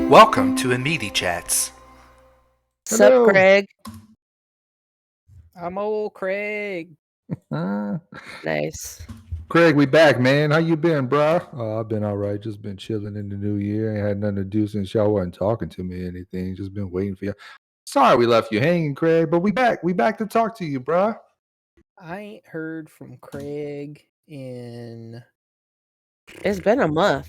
Welcome to Immedichats. Sup, Hello. Craig? I'm old Craig. Nice. Craig, we back, man. How you been, bruh? Oh, I've been all right. Just been chilling in the new year. Ain't had nothing to do since y'all wasn't talking to me or anything. Just been waiting for you. Sorry we left you hanging, Craig, but we back. We back to talk to you, bruh. I ain't heard from Craig in It's been a month.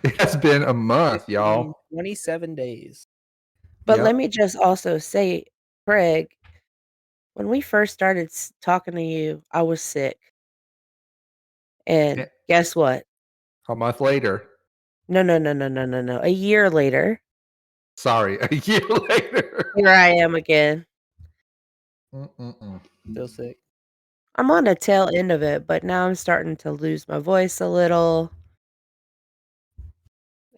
It has been a month, 15, y'all. 27 days. But Yep. let me just also say, Craig, when we first started talking to you, I was sick. And Eh. guess what? A month later. No. A year later, Sorry, a year later. here I am again. Still sick. I'm on the tail end of it, but now I'm starting to lose my voice a little.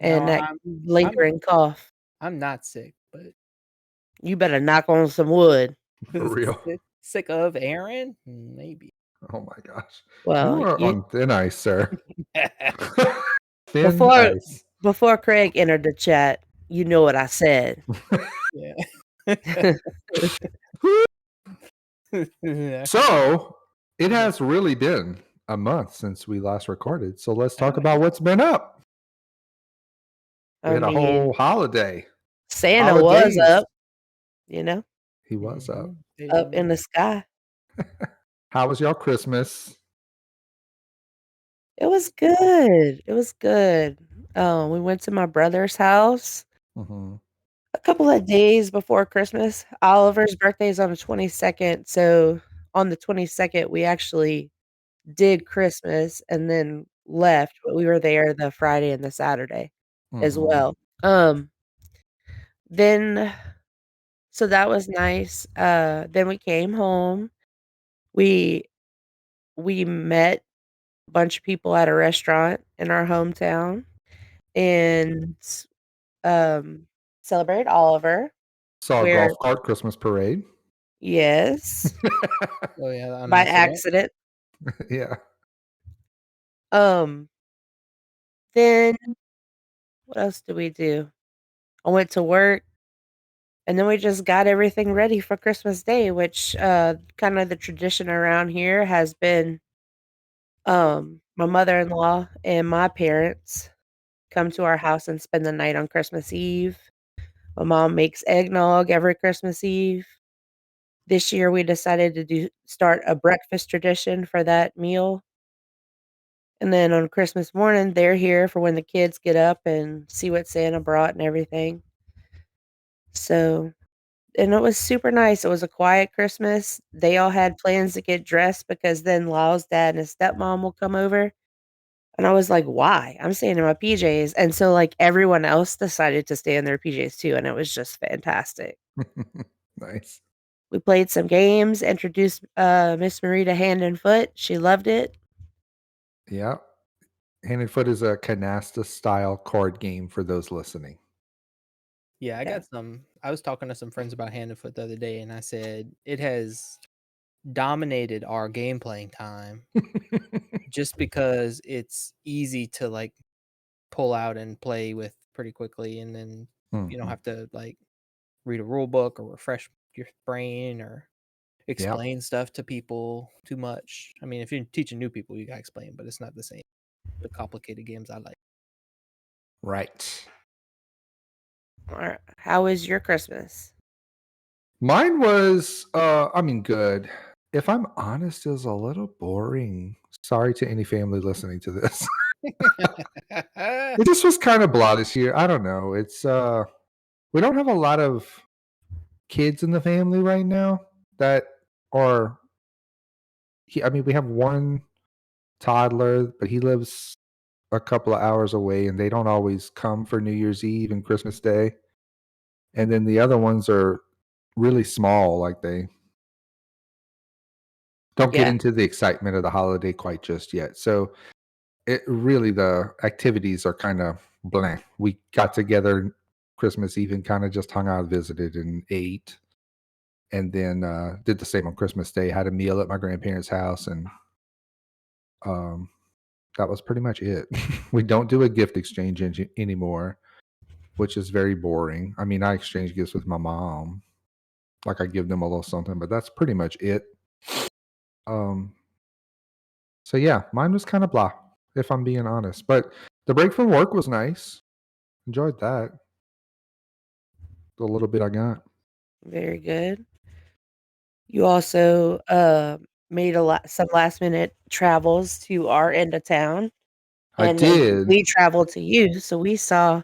And No, that lingering cough. I'm not sick, but You better knock on some wood. For real. Sick of Aaron? Maybe. Oh my gosh. Well, you are on thin ice, sir. Thin ice. Before Craig entered the chat, you know what I said. Yeah. So it has really been a month since we last recorded. So let's talk about what's been up. We had a whole holiday. Santa was up, you know. He was up. Up in the sky. How was your Christmas? It was good. It was good. We went to my brother's house a couple of days before Christmas. Oliver's birthday is on the 22nd. So on the 22nd, we actually did Christmas and then left, but we were there the Friday and the Saturday as well. So that was nice. Then we came home. We met a bunch of people at a restaurant in our hometown and celebrated Oliver. Saw a golf cart Christmas parade. Yes. Oh yeah, by accident. Yeah. Then what else did we do? I went to work. And then we just got everything ready for Christmas Day, which kind of the tradition around here has been my mother-in-law and my parents come to our house and spend the night on Christmas Eve. My mom makes eggnog every Christmas Eve. This year we decided to start a breakfast tradition for that meal. And then on Christmas morning, they're here for when the kids get up and see what Santa brought and everything. And it was super nice. It was a quiet Christmas. They all had plans to get dressed because then Lyle's dad and his stepmom will come over. And I was like, why? I'm staying in my PJs. And so like everyone else decided to stay in their PJs too. And it was just fantastic. Nice. We played some games, introduced Miss Marie to Hand and Foot. She loved it. Yeah. Hand and Foot is a canasta style card game for those listening. Yeah, I was talking to some friends about Hand and Foot the other day, and I said it has dominated our game playing time just because it's easy to like pull out and play with pretty quickly, and then you don't have to like read a rule book or refresh your brain or explain stuff to people too much. I mean, if you're teaching new people, you gotta explain, but it's not the same. The complicated games I like. Right. How was your Christmas? Mine was, good. If I'm honest, it was a little boring. Sorry to any family listening to this. It just was kind of blah this year. I don't know. It's we don't have a lot of kids in the family right now that are. We have one toddler, but he lives a couple of hours away, and they don't always come for New Year's Eve and Christmas Day. And then the other ones are really small, like they don't get into the excitement of the holiday quite just yet. So the activities are kind of blank. We got together Christmas Eve and kind of just hung out, visited, and ate. And then did the same on Christmas Day, had a meal at my grandparents' house, and that was pretty much it. We don't do a gift exchange anymore. which is very boring. I mean, I exchange gifts with my mom. Like I give them a little something, but that's pretty much it. So yeah, mine was kind of blah, if I'm being honest. But the break from work was nice. Enjoyed that. The little bit I got. Very good. You also made some last minute travels to our end of town, I and then did. we traveled to you, so we saw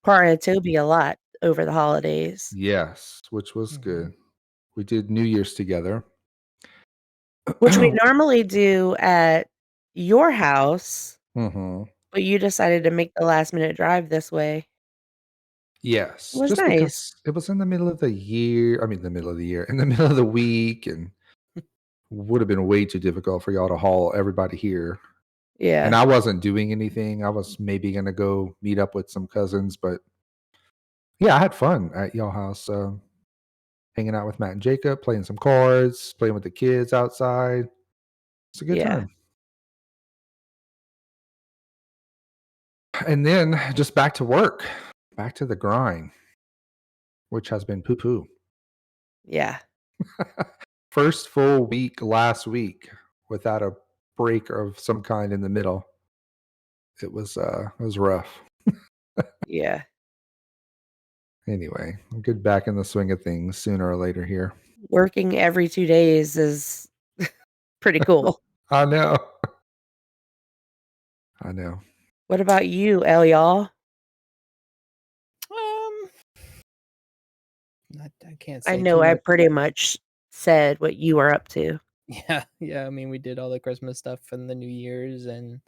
Toby a lot over the holidays, Yes, which was Mhm. good. We did New Year's together. which we normally do at your house, Mm-hmm. but you decided to make the last minute drive this way. It Yes, was just nice. because it was in the middle of the year. I mean, the middle of the year, in the middle of the week, and would have been way too difficult for y'all to haul everybody here. And Yeah. I wasn't doing anything. I was maybe gonna go meet up with some cousins, but yeah, I had fun at y'all house, hanging out with Matt and Jacob, playing some cards, playing with the kids outside. It's a good Yeah. time. And then just back to work, back to the grind, which has been poo poo. Yeah. First full week last week without a break of some kind in the middle. It was rough. Yeah. Anyway, I'll get back in the swing of things sooner or later here. Working every 2 days is pretty cool. I know. I know. What about you, y'all? Um, I can't I say know too I much. pretty much said what you were up to. Yeah. I mean, we did all the Christmas stuff and the New Year's, and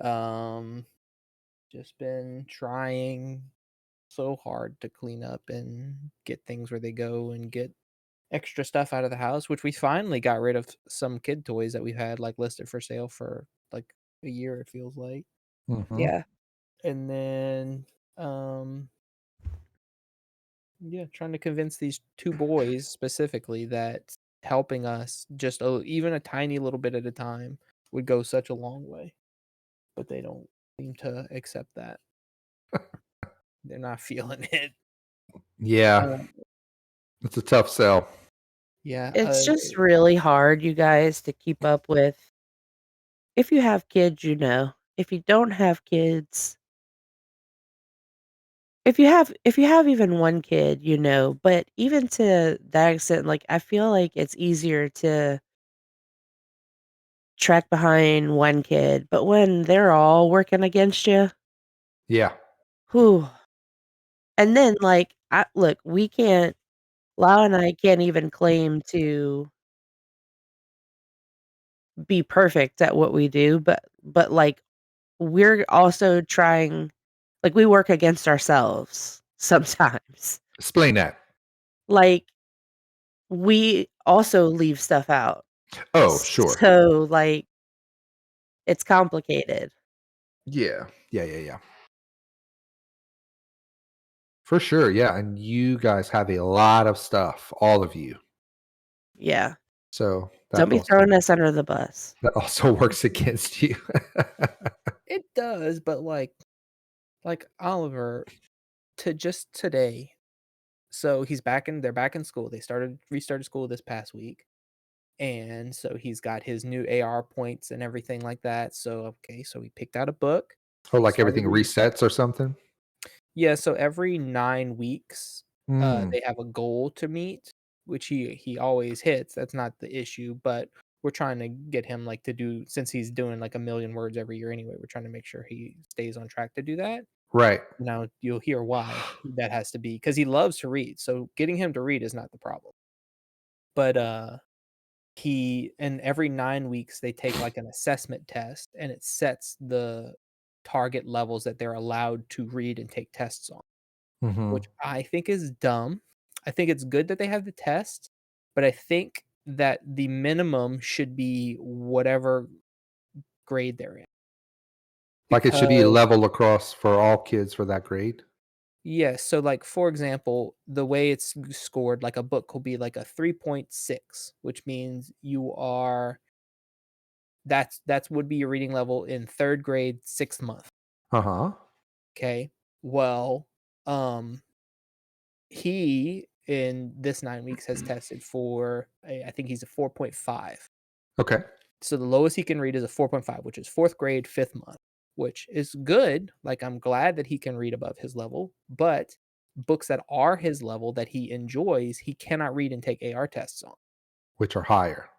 um, just been trying so hard to clean up and get things where they go and get extra stuff out of the house, which we finally got rid of some kid toys that we've had like listed for sale for like a year, it feels like. Mhm. Yeah. And then yeah, trying to convince these two boys specifically that helping us just even a tiny little bit at a time would go such a long way. But they don't seem to accept that. They're not feeling it. Yeah, Um, it's a tough sell. yeah, It's just really hard, you guys, to keep up with. If you have kids, you know. If you don't have kids, if you have even one kid, you know, but even to that extent, like, I feel like it's easier to track behind one kid, but when they're all working against you, Yeah. whew. And then, like, look, we can't Lau and I can't even claim to be perfect at what we do, but, like, we're also trying, like, we work against ourselves sometimes. Explain that. Like, we also leave stuff out. Oh, sure. So, like, it's complicated. Yeah. Yeah. For sure. Yeah. And you guys have a lot of stuff, all of you. Yeah. So Don't be throwing us under the bus. that also works against you. it does, but like Oliver, to just today. So they're back in school. They restarted school this past week. And so he's got his new AR points and everything like that. So okay, so he picked out a book. Or like started everything reading. resets or something. Yeah, so every 9 weeks, Mm. they have a goal to meet, which he always hits. That's not the issue, but we're trying to get him like to do, since he's doing like 1,000,000 words every year anyway. We're trying to make sure he stays on track to do that. Right. Now you'll hear why that has to be, because he loves to read. So getting him to read is not the problem. But he and every 9 weeks they take like an assessment test, and it sets the target levels that they're allowed to read and take tests on, Mm-hmm. which I think is dumb. I think it's good that they have the test, but I think that the minimum should be whatever grade they're in. Like it should be Because level across for all kids for that grade. yes, so like for example, the way it's scored, like a book will be like a 3.6, which means you are that's would be your reading level in 3rd grade, 6th month. Uh-huh. Okay. Well, he in this 9 weeks has tested for I think he's a 4.5. Okay. So the lowest he can read is a 4.5, which is 4th grade, 5th month, which is good. Like, I'm glad that he can read above his level, but books that are his level that he enjoys, he cannot read and take AR tests on. Which are higher.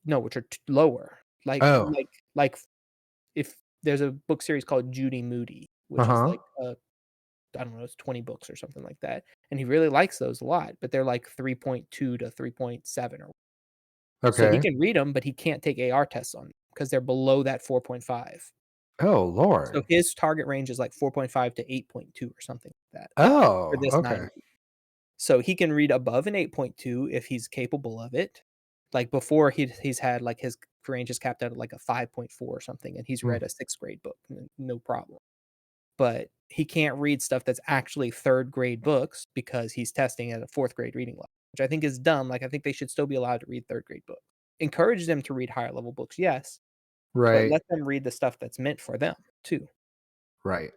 No, which are lower. Like, Oh. like if there's a book series called Judy Moody, which is like I don't know, it's 20 books or something like that. And he really likes those a lot, but they're like 3.2 to 3.7 or so he Okay. can read them, but he can't take AR tests on them because they're below that 4.5. Oh, So Lord. his target range is like 4.5 to 8.2 or something like that for Oh, this 9 okay. weeks. So he can read above an 8.2 if he's capable of it. Like before he's had like his range is capped out at like a 5.4 or something, and he's read a 6th grade book, no problem. But he can't read stuff that's actually 3rd grade books because he's testing at a 4th grade reading level, which I think is dumb. Like, I think they should still be allowed to read 3rd grade books. Encourage them to read higher level books, yes, but Right. let them read the stuff that's meant for them too. Right.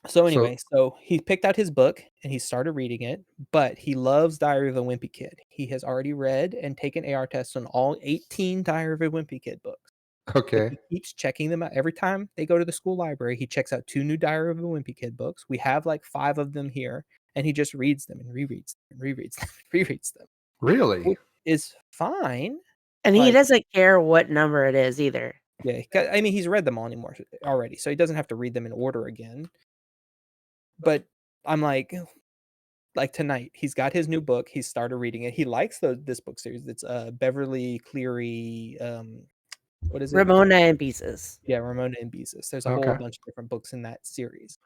So anyway, so he picked out his book and he started reading it, but he loves Diary of a Wimpy Kid. He has already read and taken AR tests on all 18 Diary of a Wimpy Kid books. But Okay. he keeps checking them out. Every time they go to the school library, he checks out 2 new Diary of a Wimpy Kid books. We have like 5 of them here, and he just reads them and rereads them and rereads them and rereads them. Really? Which is fine. And he Like, doesn't care what number it is either. yeah, I mean, he's read them all anymore already, so he doesn't have to read them in order again. But I'm like tonight, he's got his new book. He started reading it. He likes this book series. It's Beverly Cleary. What is it? Ramona and Beezus. Yeah, Ramona and Beezus. There's a whole Okay. bunch of different books in that series.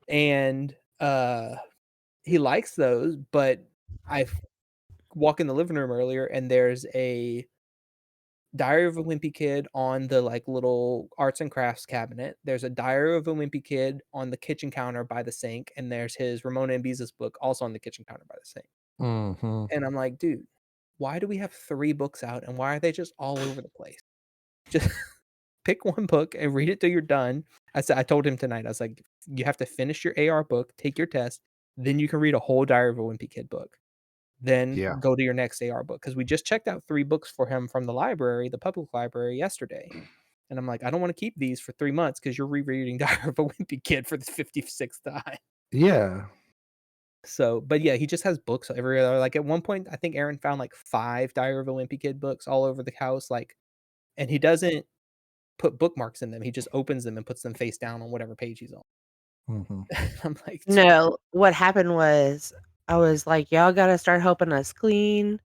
And he likes those, but I walk in the living room earlier and there's a Diary of a Wimpy Kid on the like little arts and crafts cabinet. There's a Diary of a Wimpy Kid on the kitchen counter by the sink, and there's his Ramona and Beezus book also on the kitchen counter by the sink. Mm-hmm. And I'm like, dude, why do we have 3 books out and why are they just all over the place? Just pick one book and read it till you're done. I told him tonight, I was like, you have to finish your AR book, take your test, then you can read a whole Diary of a Wimpy Kid book. Then Yeah. go to your next AR book. Because we just checked out 3 books for him from the library, the public library, yesterday. And I'm like, I don't want to keep these for 3 months because you're rereading Diary of a Wimpy Kid for the 56th time. Yeah. So, but yeah, he just has books everywhere. Like at one point, I think Aaron found like 5 Diary of a Wimpy Kid books all over the house. Like, and he doesn't put bookmarks in them. He just opens them and puts them face down on whatever page he's on. Mm-hmm. I'm like, No, what happened was I was like, y'all got to start helping us clean.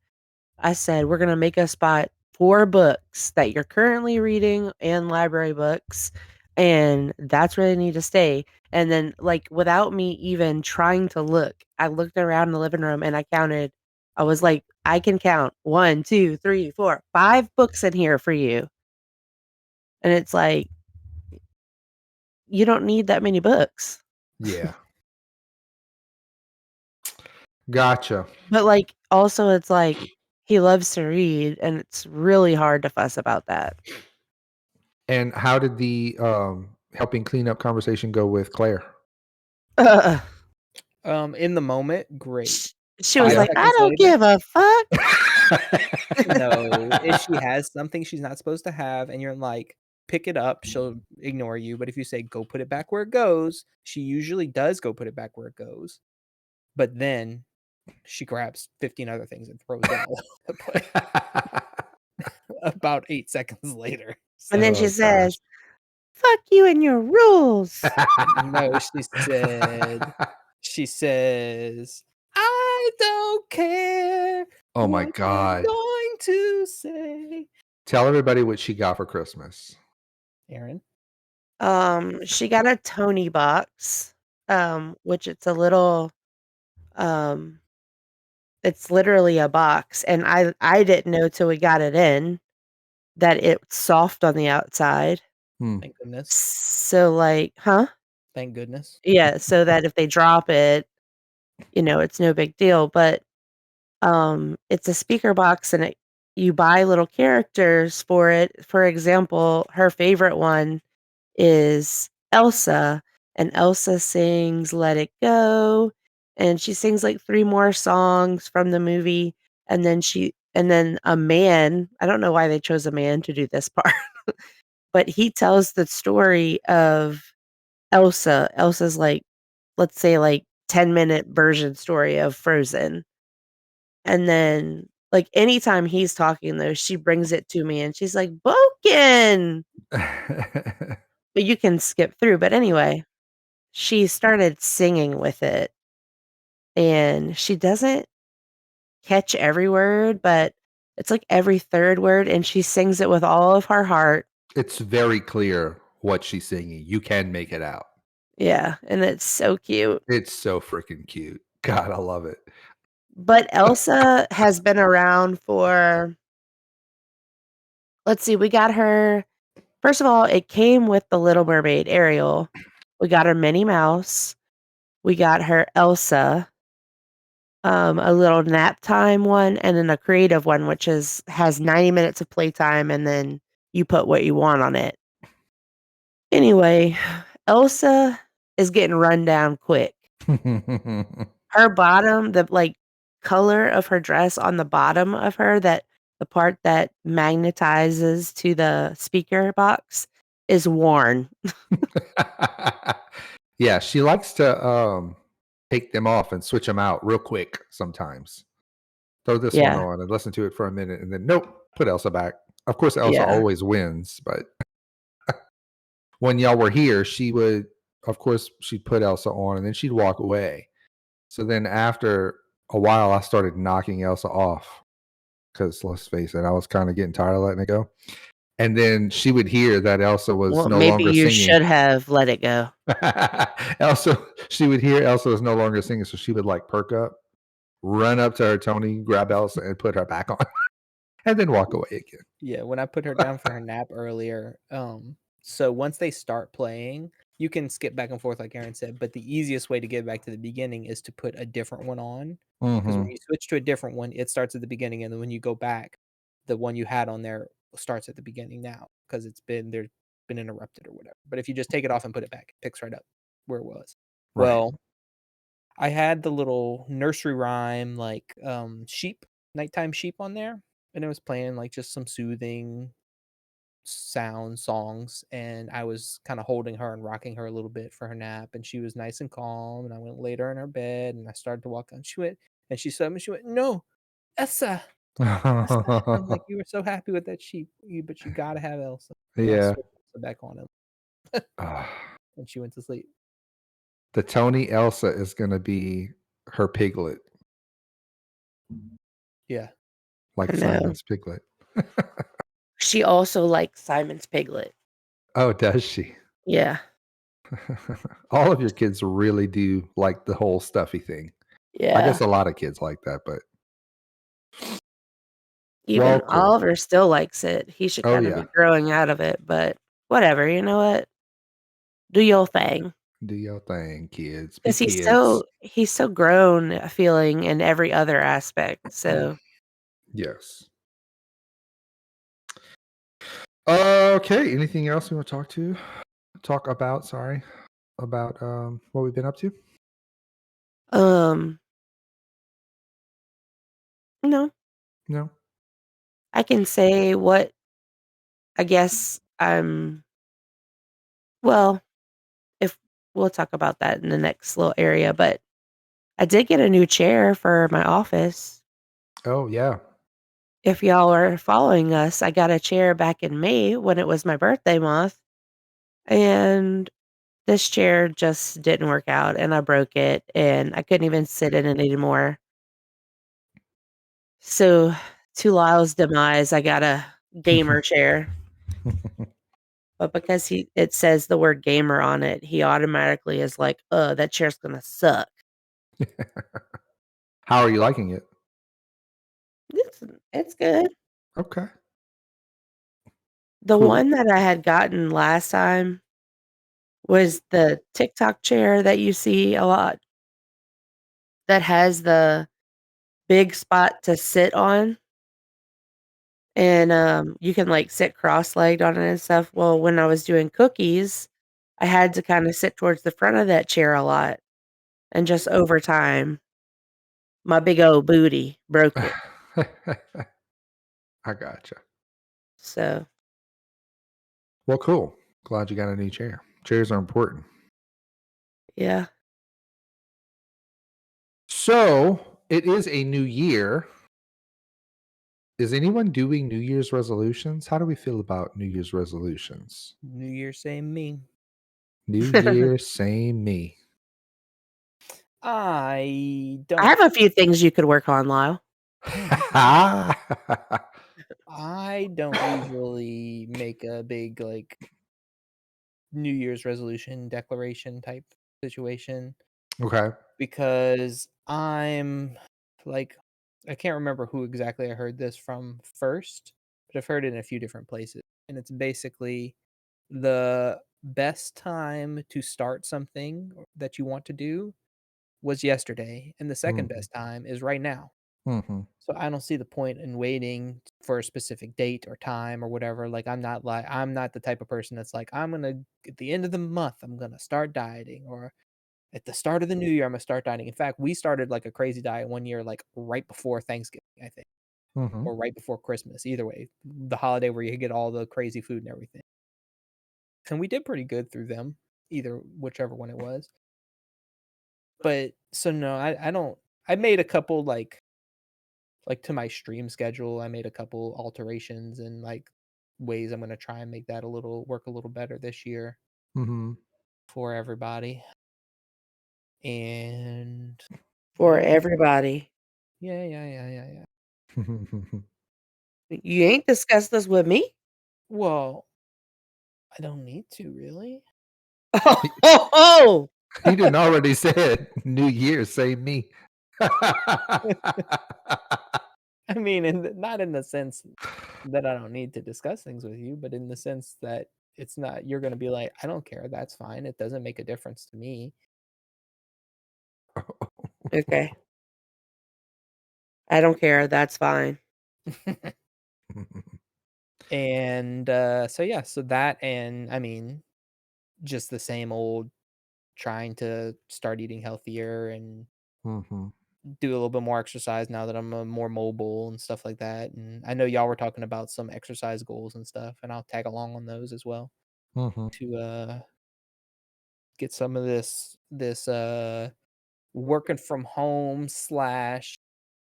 I said, we're going to make a spot for books that you're currently reading and library books. And that's where they need to stay. And then, like, without me even trying to look, I looked around the living room and I counted. I was like, I can count 1, 2, 3, 4, 5 books in here for you. And it's like, you don't need that many books. Yeah. Gotcha. But, like, also it's like, he loves to read, and it's really hard to fuss about that. And how did the helping clean up conversation go with Claire? in the moment, great. She was 5 like, "I seconds don't later, give a fuck." no. If she has something she's not supposed to have, and you're like, pick it up, she'll ignore you. But if you say, go put it back where it goes, she usually does go put it back where it goes. But then she grabs 15 other things and throws them all over the place about 8 seconds later. And then she Oh, says, "Fuck you and your rules." No, she says, I don't care Oh my what they're God. going to say. Tell everybody what she got for Christmas. Aaron? She got a Tony box, which it's a little, it's literally a box, and I didn't know till we got it in that it's soft on the outside. Thank goodness. So, like, huh? Thank goodness. Yeah, so that if they drop it, it's no big deal. But it's a speaker box, and you buy little characters for it. For example, her favorite one is Elsa, and Elsa sings "Let It Go," and she sings like 3 more songs from the movie, and then a man, I don't know why they chose a man to do this part, but he tells the story of Elsa. Elsa's like, let's say, like, 10-minute version story of Frozen. And then, like, anytime he's talking, though, she brings it to me, and she's like, "Boken!" But you can skip through, but anyway, she started singing with it, and she doesn't catch every word, but it's, like, every 3rd word, and she sings it with all of her heart. It's very clear what she's singing. You can make it out. Yeah, and it's so cute. It's so freaking cute. God, I love it. But Elsa has been around for, let's see, we got her, first of all, it came with The Little Mermaid, Ariel. We got her Minnie Mouse. We got her Elsa, a little nap time one, and then a creative one, which has 90 minutes of playtime, and then you put what you want on it. Anyway, Elsa is getting run down quick. Her bottom, the, like, color of her dress on the bottom of her, that the part that magnetizes to the speaker box is worn. Yeah, she likes to take them off and switch them out real quick sometimes. Throw this one Yeah, on and listen to it for a minute and then nope, put Elsa back. Of course, Elsa yeah. always wins, but when y'all were here, she would, of course, she'd put Elsa on and then she'd walk away. So then after a while, I started knocking Elsa off because let's face it, I was kind of getting tired of letting it go. And then she would hear that Elsa was Well, no maybe longer you singing. should have let it go. Elsa, she would hear Elsa was no longer singing, so she would like perk up, run up to her Tony, grab Elsa, and put her back on, and then walk away again. Yeah, when I put her down for her nap earlier, so once they start playing, you can skip back and forth like Aaron said, but the easiest way to get back to the beginning is to put a different one on. Because when Mhm. you switch to a different one, it starts at the beginning, and then when you go back, the one you had on there starts at the beginning now because there's been interrupted or whatever. But if you just take it off and put it back, it picks right up where it was. Right. Well, I had the little nursery rhyme like sheep, nighttime sheep on there, and it was playing like just some soothing songs, and I was kind of holding her and rocking her a little bit for her nap, and she was nice and calm, and I went laid her in her bed, and I started to walk on. She went, and she saw me. She went, "No, Elsa, Elsa." And I'm like, "You were so happy with that sheep, but you gotta have Elsa." And I Yeah. switched Elsa back on him, and she went to sleep. The Tony Elsa is going to be her piglet, Yeah, like I know. Simon's piglet. She also likes Simon's Piglet. Oh, does she? Yeah, All of your kids really do like the whole stuffy thing. I yeah. guess a lot of kids like that, but well, Even cool. Oliver still likes it. He should Oh kinda yeah, be growing out of it, but whatever, you know what? Do your thing. do your thing, kids. Be 'Cause kids. he's so grown feeling in every other aspect, so Yes. Okay. Anything else we want to talk about? Sorry, about what we've been up to. um, no, No. I can say what I guess I'm well, if we'll talk about that in the next little area, but I did get a new chair for my office. Oh yeah. If y'all are following us, I got a chair back in May when it was my birthday month, and this chair just didn't work out, and I broke it, and I couldn't even sit in it anymore. So, to Lyle's demise, I got a gamer chair, but because it says the word gamer on it, he automatically is like, that chair's gonna suck." How are you liking it? It's it's good. Okay. The Cool. one that I had gotten last time was the TikTok chair that you see a lot that has the big spot to sit on, and, you can, like, sit cross-legged on it and stuff. Well, when I was doing cookies, I had to kinda sit towards the front of that chair a lot, and just over time, my big old booty broke it. I gotcha. So, Well, cool. Glad you got a new chair. Chairs are important. yeah. So it is a new year. Is anyone doing New Year's resolutions? How do we feel about New Year's resolutions? New Year, same me. New Year, same me. I I don't. have a few things you could work on, Lyle. I don't usually make a big like New Year's resolution declaration type situation Okay. because I'm like I can't remember who exactly I heard this from first, but I've heard it in a few different places. And it's basically the best time to start something that you want to do was yesterday, and the second Mhm. best time is right now. Mhm. So I don't see the point in waiting for a specific date or time or whatever. Like I'm not the type of person that's like I'm gonna at the end of the month I'm gonna start dieting, or at the start of the new year I'm gonna start dieting. In fact, we started like a crazy diet one year, like right before Thanksgiving, I think, Mhm. or right before Christmas. Either way, the holiday where you get all the crazy food and everything, and we did pretty good through them, either whichever one it was. But so no, I don't. I made a couple like to my stream schedule, I made a couple alterations and like ways I'm gonna try and make that a little work a little better this year Mhm. for everybody. And For yeah, everybody. yeah. You ain't discussed this with me? Well, I don't need to really. Oh! He didn't already said New Year, same me. I mean, not in the sense that I don't need to discuss things with you, but in the sense that it's not you're gonna be like, I don't care, that's fine. It doesn't make a difference to me. Okay. I don't care, that's fine. And so yeah, so that and I mean, just the same old trying to start eating healthier and Mhm. do a little bit more exercise now that I'm more mobile and stuff like that. And I know y'all were talking about some exercise goals and stuff, and I'll tag along on those as well Mhm. to get some of this working from home slash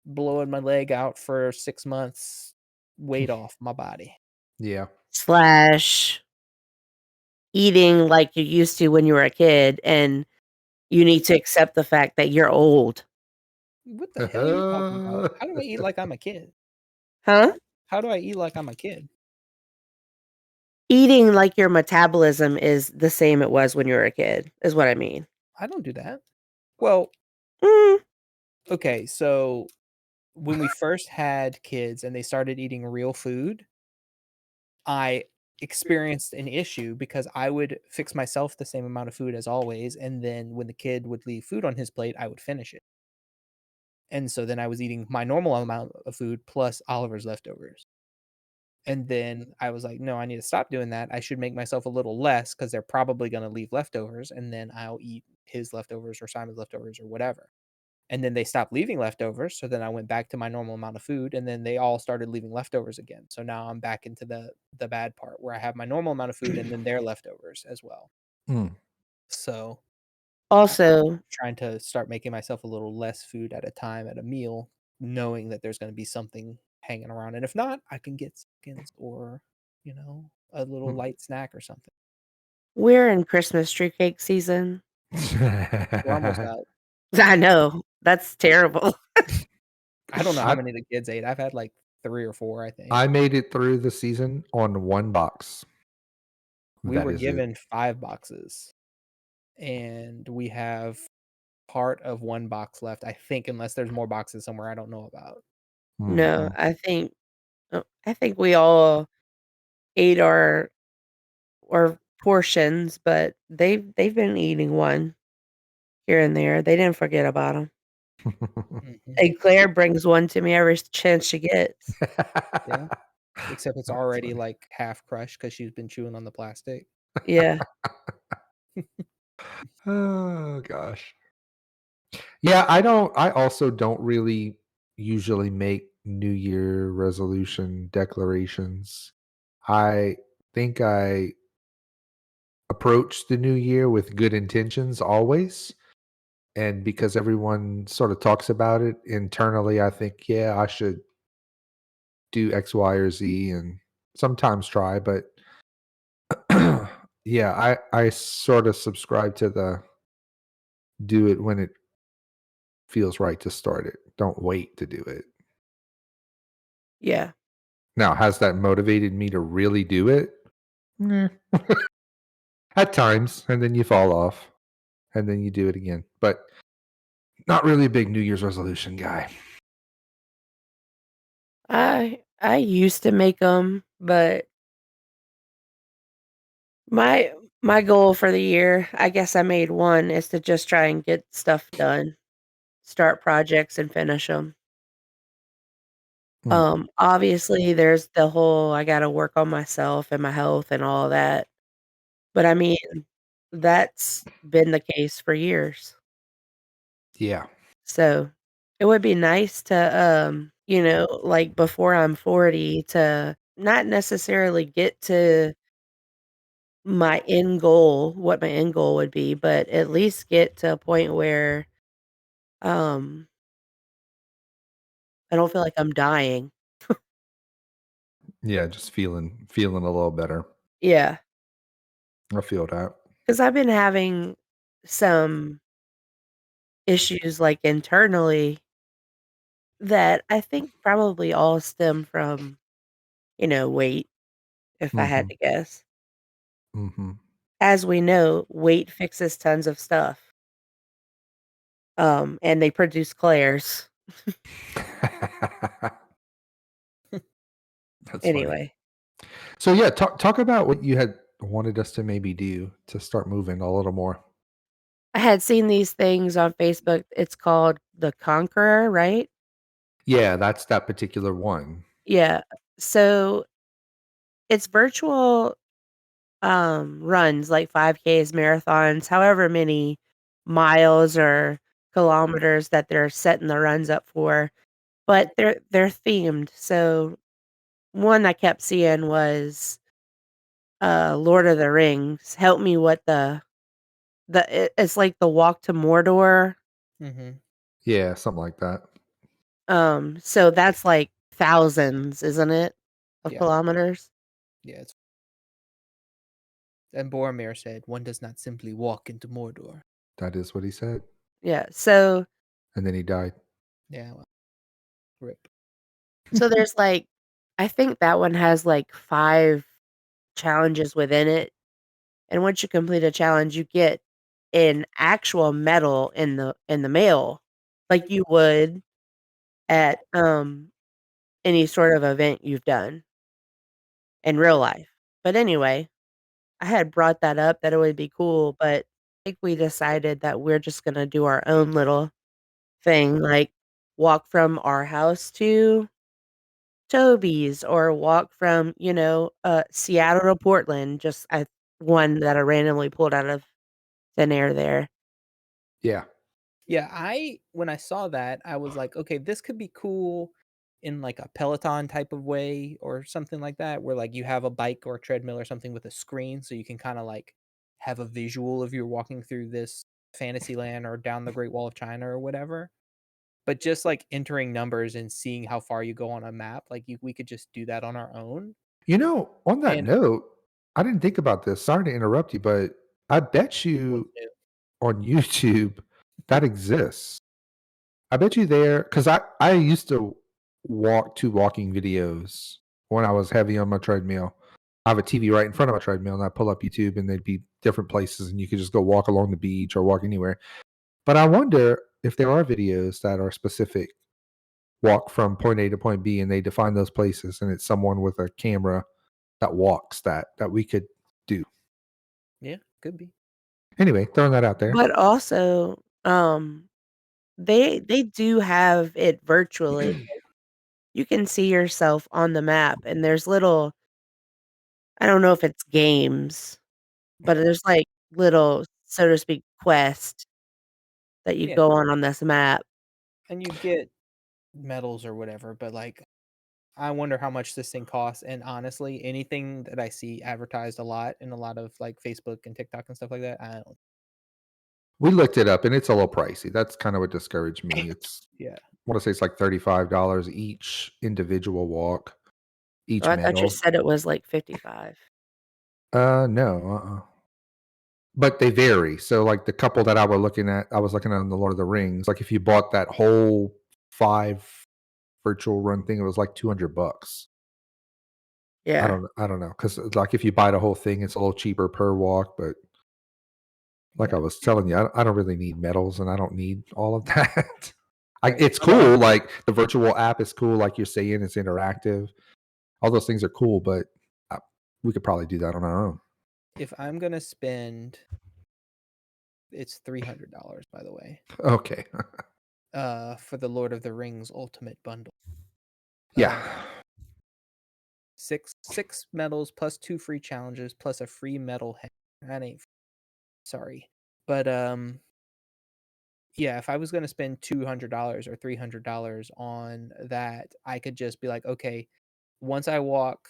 blowing my leg out for 6 months weight off my body. Yeah. Slash eating like you used to when you were a kid, and you need to accept the fact that you're old. What the hell are you talking about? How do I eat like I'm a kid? Huh? How do I eat like I'm a kid? Eating like your metabolism is the same it was when you were a kid, is what I mean. I don't do that. Well, Mm, okay, so when we first had kids and they started eating real food, I experienced an issue because I would fix myself the same amount of food as always, and then when the kid would leave food on his plate, I would finish it. And so then I was eating my normal amount of food plus Oliver's leftovers. And then I was like, no, I need to stop doing that. I should make myself a little less because they're probably going to leave leftovers, and then I'll eat his leftovers or Simon's leftovers or whatever. And then they stopped leaving leftovers, so then I went back to my normal amount of food, and then they all started leaving leftovers again. So now I'm back into the bad part where I have my normal amount of food and then their leftovers as well. Mm. So also, trying to start making myself a little less food at a time at a meal, knowing that there's going to be something hanging around, and if not, I can get seconds or a little Mm. light snack or something. we're in Christmas tree cake season. We're almost out. I know. That's terrible. I don't know how I many the kids ate. I've had like 3 or 4, I think. I made it through the season on one box. We That were is it. given 5 boxes, and we have part of 1 box left, I think, unless there's more boxes somewhere I don't know about. No, Mhm. I think we all ate our portions, but they've been eating one here and there. They didn't forget about them. Mhm. And Claire brings one to me every chance she gets. Yeah, except it's That's already, funny. like, half crushed because 'cause she's been chewing on the plastic. Yeah. Oh gosh. Yeah, I also don't really usually make New Year resolution declarations. I think I approach the new year with good intentions always. And because everyone sort of talks about it internally, I think, yeah, I should do X, Y, or Z and sometimes try, but yeah, I sort of subscribe to the do it when it feels right to start it. Don't wait to do it. Yeah. Now, has that motivated me to really do it? Nah. At times, and then you fall off, and then you do it again. But not really a big New Year's resolution guy. I used to make them, but my my goal for the year, I guess I made one, is to just try and get stuff done, start projects and finish them. Mm, Obviously, there's the whole I gotta work on myself and my health and all that, but I mean, that's been the case for years. yeah. So, it would be nice to, like, before I'm 40 to not necessarily get to my end goal, what my end goal would be, but at least get to a point where, um, I don't feel like I'm dying. Yeah, just feeling a little better. Yeah, I feel that. because 'cause I've been having some issues, like, internally that I think probably all stem from, weight, if I had Mhm, to guess. mhm. As we know, weight fixes tons of stuff, and they produce clairs. That's funny. Anyway, So, yeah, talk about what you had wanted us to maybe do to start moving a little more. I had seen these things on Facebook. It's called The Conqueror, right? Yeah, that's that particular one. Yeah. So, it's virtual, runs, like 5Ks, marathons, however many miles or kilometers that they're setting the runs up for, but they're themed. So, one I kept seeing was, Lord of the Rings. Help me what it's like the walk to Mordor. Mhm. Yeah, something like that. So that's like thousands, isn't it, of Yeah. kilometers? Yeah, it's and Boromir said, "One does not simply walk into Mordor." That is what he said, Yeah, so and then he died. Yeah, well, rip. there's, like, I think that one has, like, 5 challenges within it, and once you complete a challenge, you get an actual medal in the mail, like you would at, any sort of event you've done in real life. But anyway, I had brought that up that it would be cool, but I think we decided that we're just gonna do our own little thing, like walk from our house to Toby's or walk from, Seattle to Portland, just one that I randomly pulled out of thin air there. Yeah. Yeah, I when I saw that, I was like, "Okay, this could be cool in, like, a Peloton type of way or something like that, where, like, you have a bike or a treadmill or something with a screen so you can kinda, like, have a visual of you walking through this fantasy land or down the Great Wall of China or whatever." But just, like, entering numbers and seeing how far you go on a map, like, we could just do that on our own, On that and note, I didn't think about this. Sorry to interrupt you, but I bet what's you new? on YouTube that exists. I bet you there because I used to walk to walking videos when I was heavy on my treadmill. I have a TV right in front of my treadmill, and I pull up YouTube, and they'd be different places, and you could just go walk along the beach or walk anywhere. But I wonder if there are videos that are specific, walk from point A to point B, and they define those places, and it's someone with a camera that walks that we could do. Yeah, could be. Anyway, throwing that out there. But also, they do have it virtually. You can see yourself on the map, and there's little, I don't know if it's games, but there's, like, little, so to speak, quest that you Yeah. go on this map. And you get medals or whatever, but like I wonder how much this thing costs. And honestly, anything that I see advertised a lot in a lot of like Facebook and TikTok and stuff like that, I don't. We looked it up and it's a little pricey. That's kind of what discouraged me. It's Yeah. I want to say it's like $35 each individual walk, each Oh, I thought you medal. said it was like 55. No. But they vary. So like the couple that I was looking at on the Lord of the Rings. Like if you bought that whole 5 virtual run thing, it was like $200. Yeah. I don't know, because like if you buy the whole thing, it's a little cheaper per walk. But like I Yeah. was telling you, I don't really need medals, and I don't need all of that. Right. It's cool. Like the virtual app is cool. Like you're saying, it's interactive. All those things are cool, but we could probably do that on our own. If I'm gonna spend, it's $300, by the way. Okay. For the Lord of the Rings Ultimate Bundle. Yeah. 6 medals plus 2 free challenges plus a free medal head. That ain't sorry. But yeah, if I was gonna spend $200 or $300 on that, I could just be like, okay, once I walk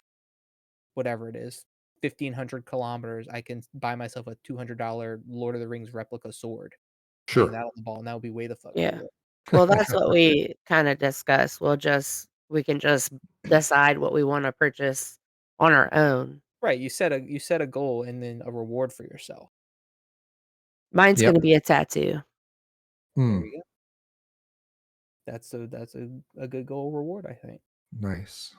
whatever it is, 1,500 kilometers, I can buy myself a $200 Lord of the Rings replica sword. Hang Sure. that on the ball, and that would be way the fuck Yeah. cooler. Well, that's what we kind of discussed. We can just decide what we want to purchase on our own. Right, you set a goal and then a reward for yourself. Mine's Yep. going to be a tattoo. There Mm, you go. That's a good goal reward, I think. nice.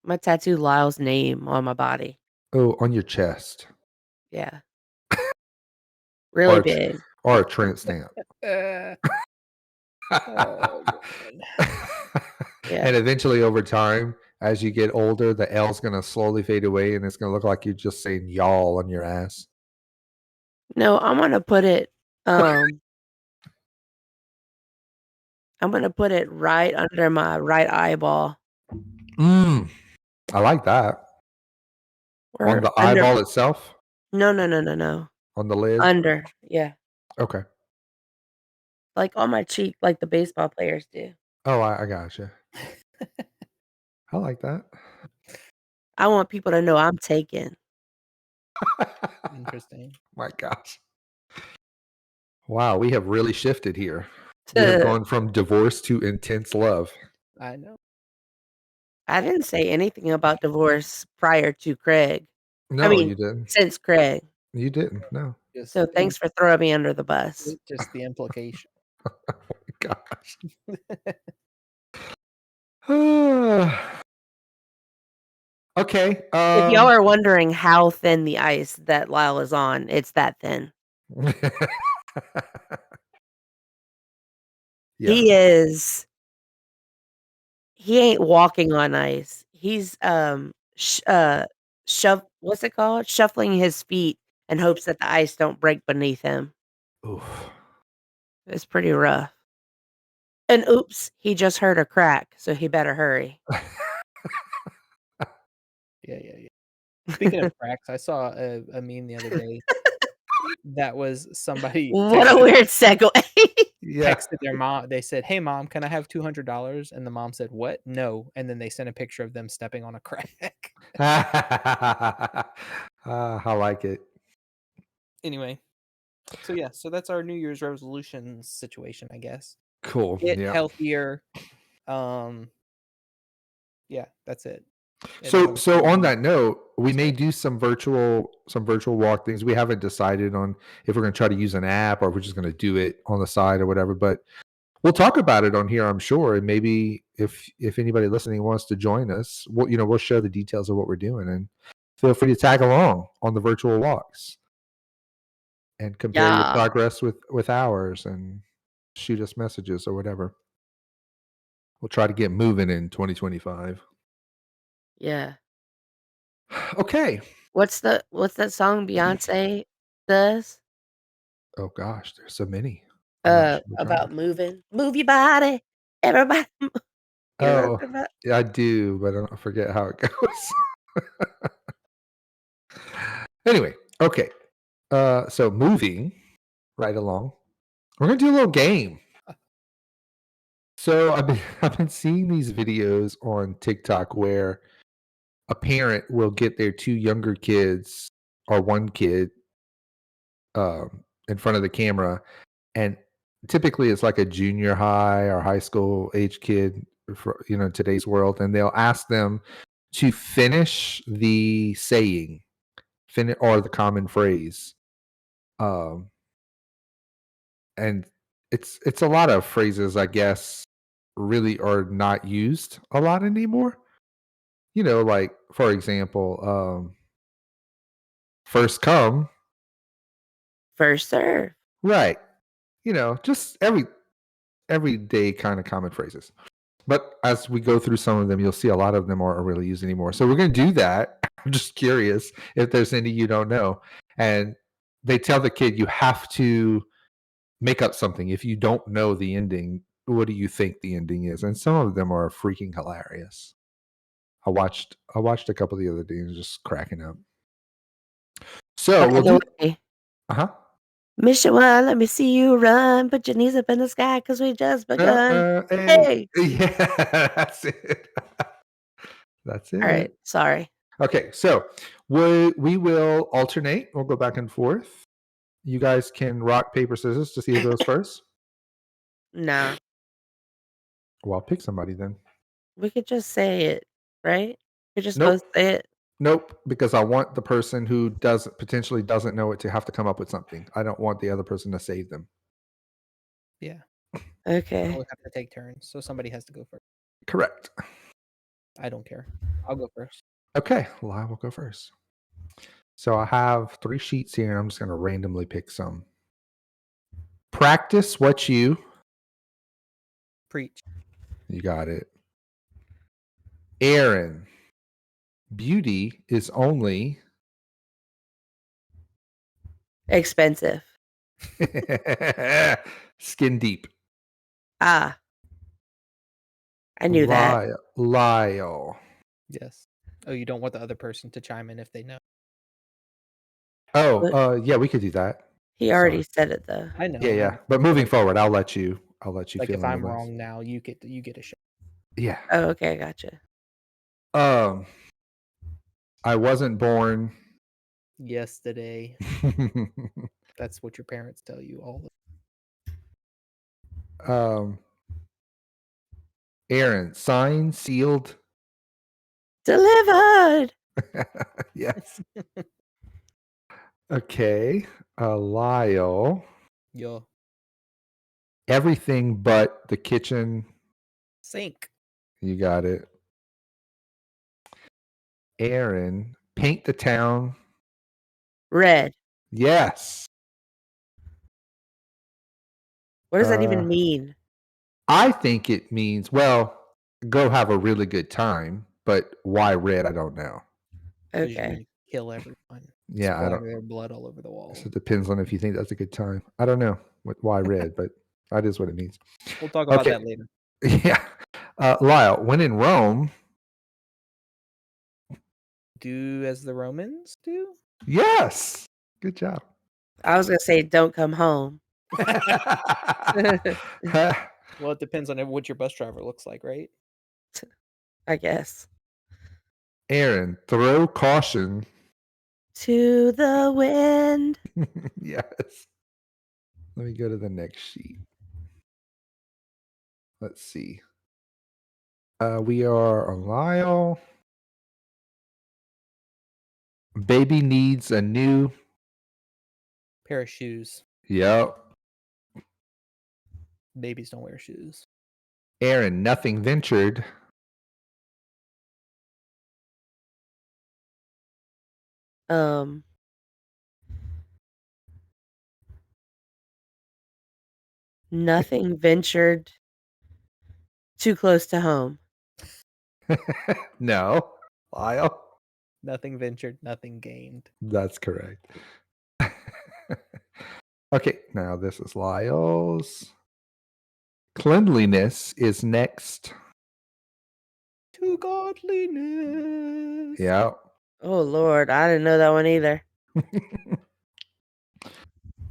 My tattoo Lyle's name on my body. Oh, on your chest. Yeah. Really Or big. or a Trent stamp. Oh, man. Yeah. And eventually over time, as you get older, the L's gonna slowly fade away and it's gonna look like you're just saying y'all on your ass. No, I'm going to put it I'm going to put it right under my right eyeball. I like that. On Or the under eyeball itself? No. On the lid? Under. Yeah. Okay. Like on my cheek like the baseball players do. Oh, I gotcha. I like that. I want people to know I'm taken. Interesting. My gosh. Wow, we have really shifted here. We have gone from divorce to intense love. I know. I didn't say anything about divorce prior to Craig. No, you didn't. Since Craig. You didn't. No. Just So thanks for throwing me under the bus. just the implication. Gosh. Okay. If y'all are wondering how thin the ice that Lyle is on, it's that thin. Yeah. He ain't walking on ice. He's what's it called? Shuffling his feet in hopes that the ice don't break beneath him. Oof. It's pretty rough. And oops, he just heard a crack, so he better hurry. Yeah. Speaking of cracks, I saw a meme the other day that was somebody What a weird segue. Yeah. texted their mom. They said, "Hey mom, can I have $200?" And the mom said, "What? No." And then they sent a picture of them stepping on a crack. I like it. Anyway, so that's our New Year's resolution situation, I guess. Cool. Get Yeah. healthier. Yeah, that's it. So on that note, we may do some virtual walk things. We haven't decided on if we're going to try to use an app or if we're just going to do it on the side or whatever, but we'll talk about it on here, I'm sure. And maybe if anybody listening wants to join us, we'll share the details of what we're doing, and feel free to tag along on the virtual walks and compare your progress with ours and shoot us messages or whatever. We'll try to get moving in 2025. Yeah. Okay. What's that song Beyonce does? Oh gosh, there's so many. About moving. Move your body. Everybody. You know what I'm talking about? Yeah, I do, but I forget how it goes. Anyway, okay. So moving right along. We're gonna do a little game. So I've been seeing these videos on TikTok where a parent will get their two younger kids or one kid in front of the camera, and typically it's like a junior high or high school age kid for today's world, and they'll ask them to finish the saying, or the common phrase, um, and it's a lot of phrases, I guess, really are not used a lot anymore. Like for example, first come, First serve. right? Just everyday kind of common phrases. But as we go through some of them, you'll see a lot of them aren't really used anymore. So we're going to do that. I'm just curious if there's any you don't know. And they tell the kid you have to make up something. If you don't know the ending, what do you think the ending is? And some of them are freaking hilarious. I watched a couple the other day and just cracking up. So we'll do. Uh-huh. Mission 1, let me see you run. Put your knees up in the sky because we just begun. Hey. Yeah, that's it. That's it. All right. Sorry. Okay, so we will alternate. We'll go back and forth. You guys can rock, paper, scissors to see who goes first. Nah. Well, I'll pick somebody then. We could just say it, right? We just Nope. both say it. Nope, because I want the person who potentially doesn't know it to have to come up with something. I don't want the other person to save them. Yeah. Okay. We'll have to take turns, so somebody has to go first. Correct. I don't care. I'll go first. Okay, well, I will go first. So I have 3 sheets here, and I'm just going to randomly pick some. Practice what you preach. You got it. Aaron, beauty is only Expensive. skin deep. Ah. I knew that. Lyle. Yes. Oh, you don't want the other person to chime in if they know. Oh, yeah, we could do that. He already said it though. I know. Yeah. But moving forward, I'll let you Like fill if in the I'm blanks. wrong now, you get a shot. Yeah. Oh, okay, gotcha. I wasn't born Yesterday. That's what your parents tell you all the Aaron, signed, sealed. Delivered. Yes. Okay. Lyle. Yo. Everything but the kitchen. Sink. You got it. Aaron, paint the town. Red. Yes. What does that even mean? I think it means, well, go have a really good time, but why red? I don't know. Because you're Okay. gonna kill everyone. Yeah, I don't. Splatter their blood all over the wall. So it depends on if you think that's a good time. I don't know why red, but that is what it means. We'll talk about that later. Yeah. Lyle, when in Rome. Do as the Romans do? Yes. Good job. I was gonna say don't come home. Well, it depends on what your bus driver looks like, right? I guess. Aaron, throw caution to the wind. Yes. Let me go to the next sheet. Let's see. We are on Lyle. Baby needs a new pair of shoes. Yep. Babies don't wear shoes. Aaron, nothing ventured. Nothing ventured too close to home. No. Lyle. Nothing ventured, nothing gained. That's correct. Okay, now this is Lyle's. Cleanliness is next to godliness. Yeah. Oh Lord, I didn't know that one either.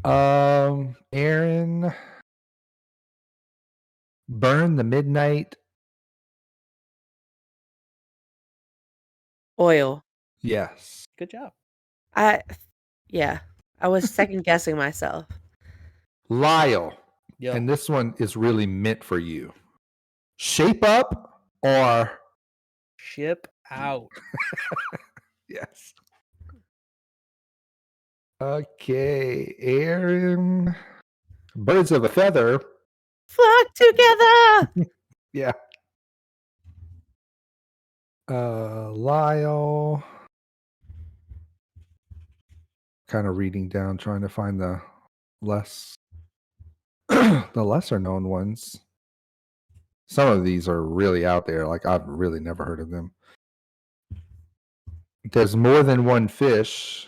Aaron, Burn the midnight. Oil. Yes. Good job. Yeah. I was second guessing myself. Lyle. Yo. And this one is really meant for you. Shape up or Ship out. yes. Okay, Aaron. Birds of a feather. Flock together. Yeah. Lyle. Kind of reading down, trying to find the the lesser known ones. Some of these are really out there. Like I've really never heard of them. There's more than one fish.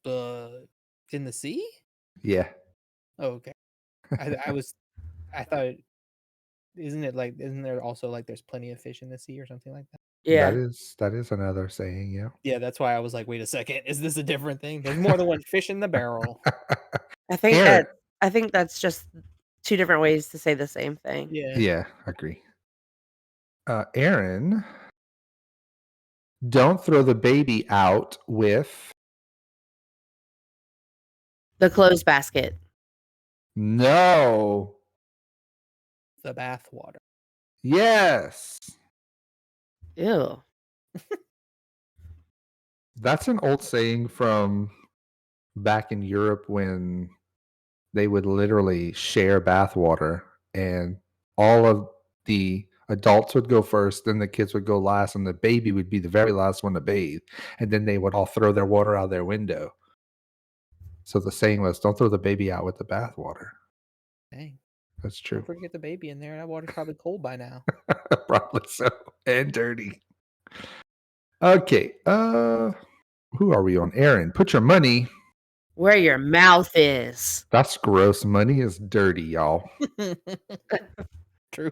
In the sea? Yeah. Oh, okay. I thought, isn't there also like there's plenty of fish in the sea or something like that? Yeah. That is another saying, yeah. Yeah, that's why I was like, wait a second, is this a different thing? There's more than one fish in the barrel. I think Aaron. that's just two different ways to say the same thing. Yeah. Yeah, I agree. Aaron, don't throw the baby out with The clothes basket. no. The bath water. Yes. Ew. That's an old saying from back in Europe when they would literally share bathwater and all of the adults would go first, then the kids would go last, and the baby would be the very last one to bathe. And then they would all throw their water out their window. So the saying was, don't throw the baby out with the bathwater. Dang. That's Don't true. forget the baby in there. That water's probably cold by now. Probably so. And dirty. Okay. Who are we on? Aaron, put your money. Where your mouth is. That's gross. Money is dirty, y'all. True.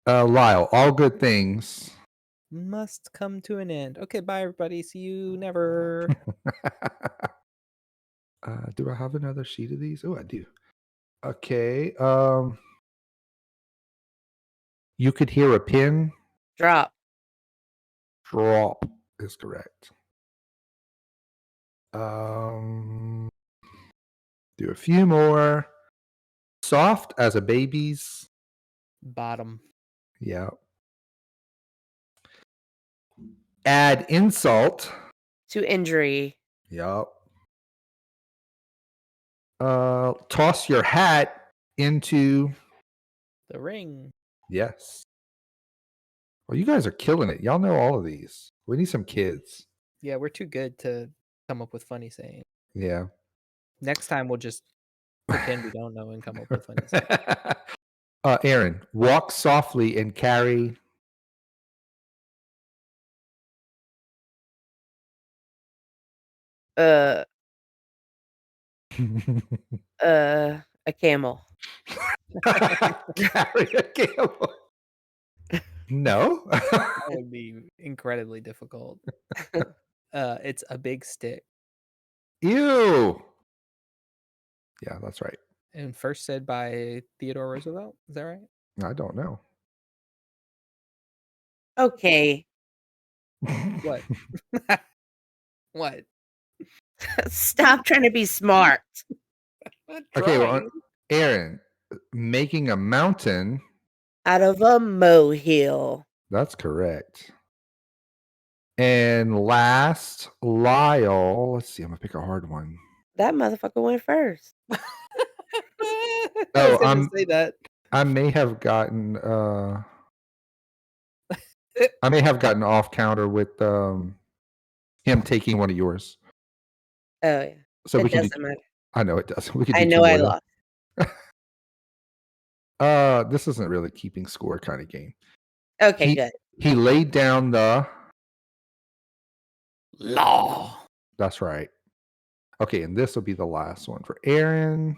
Lyle, all good things Must come to an end. Okay, bye everybody. See you never. Do I have another sheet of these? Oh, I do. Okay. You could hear a pin Drop. drop is correct. Do a few more. Soft as a baby's. Bottom. Yeah. Add insult. To injury. Yep. Toss your hat into. The ring. Yes. Well, you guys are killing it. Y'all know all of these. We need some kids. Yeah, we're too good to come up with funny sayings. Yeah. Next time we'll just pretend we don't know and come up with funny sayings. Aaron, walk softly and carry. A camel. Carry a camel. No. That would be incredibly difficult. It's a big stick. Ew. Yeah, that's right. And first said by Theodore Roosevelt. Is that right? I don't know. Okay. What? What? Stop trying to be smart. Okay, well, Aaron, making a mountain. Out of a molehill. That's correct. And last, Lyle. Let's see. I'm gonna pick a hard one. That motherfucker went first. I was gonna say that. I may have gotten off counter with him taking one of yours. Oh yeah. So it we can doesn't matter. I know it does. We could do I know two I more lost. This isn't really keeping score kind of game. Okay, good. He laid down the Law. That's right. Okay, and this will be the last one for Aaron.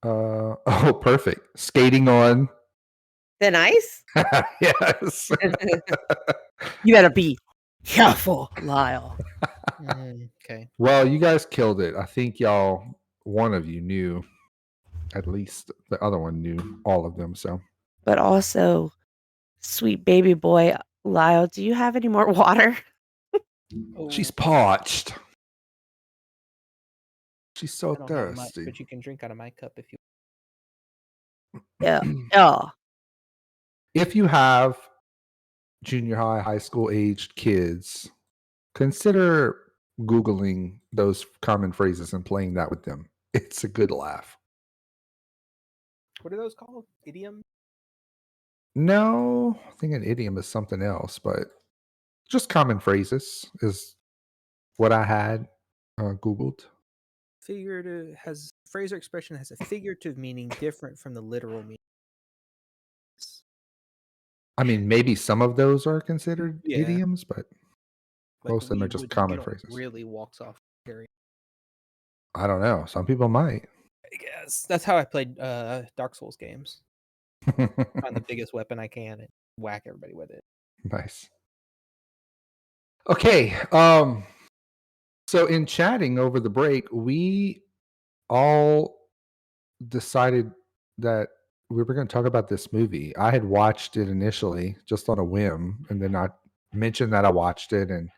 Oh, perfect. Skating on Thin ice? yes. You better be careful, Lyle. Okay. Well, you guys killed it. I think y'all one of you knew at least the other one knew all of them. So But also, sweet baby boy, Lyle, do you have any more water? she's Oh, parched. She's so I don't have much, thirsty. but you can drink out of my cup if you. Yeah. Oh, If you have junior high, high school aged kids, consider Googling those common phrases and playing that with them. It's a good laugh. What are those called? Idiom? No, I think an idiom is something else, but just common phrases is what I had Googled. Figurative has phrase or expression has a figurative meaning different from the literal meaning. I mean, maybe some of those are considered Yeah. idioms, but Like most of them are we just wouldn't, common you don't phrases. really walks off carry. I don't know. Some people might. I guess that's how I played Dark Souls games. Find the biggest weapon I can and whack everybody with it. Nice. Okay. So in chatting over the break, we all decided that we were going to talk about this movie. I had watched it initially just on a whim, and then I mentioned that I watched it, and I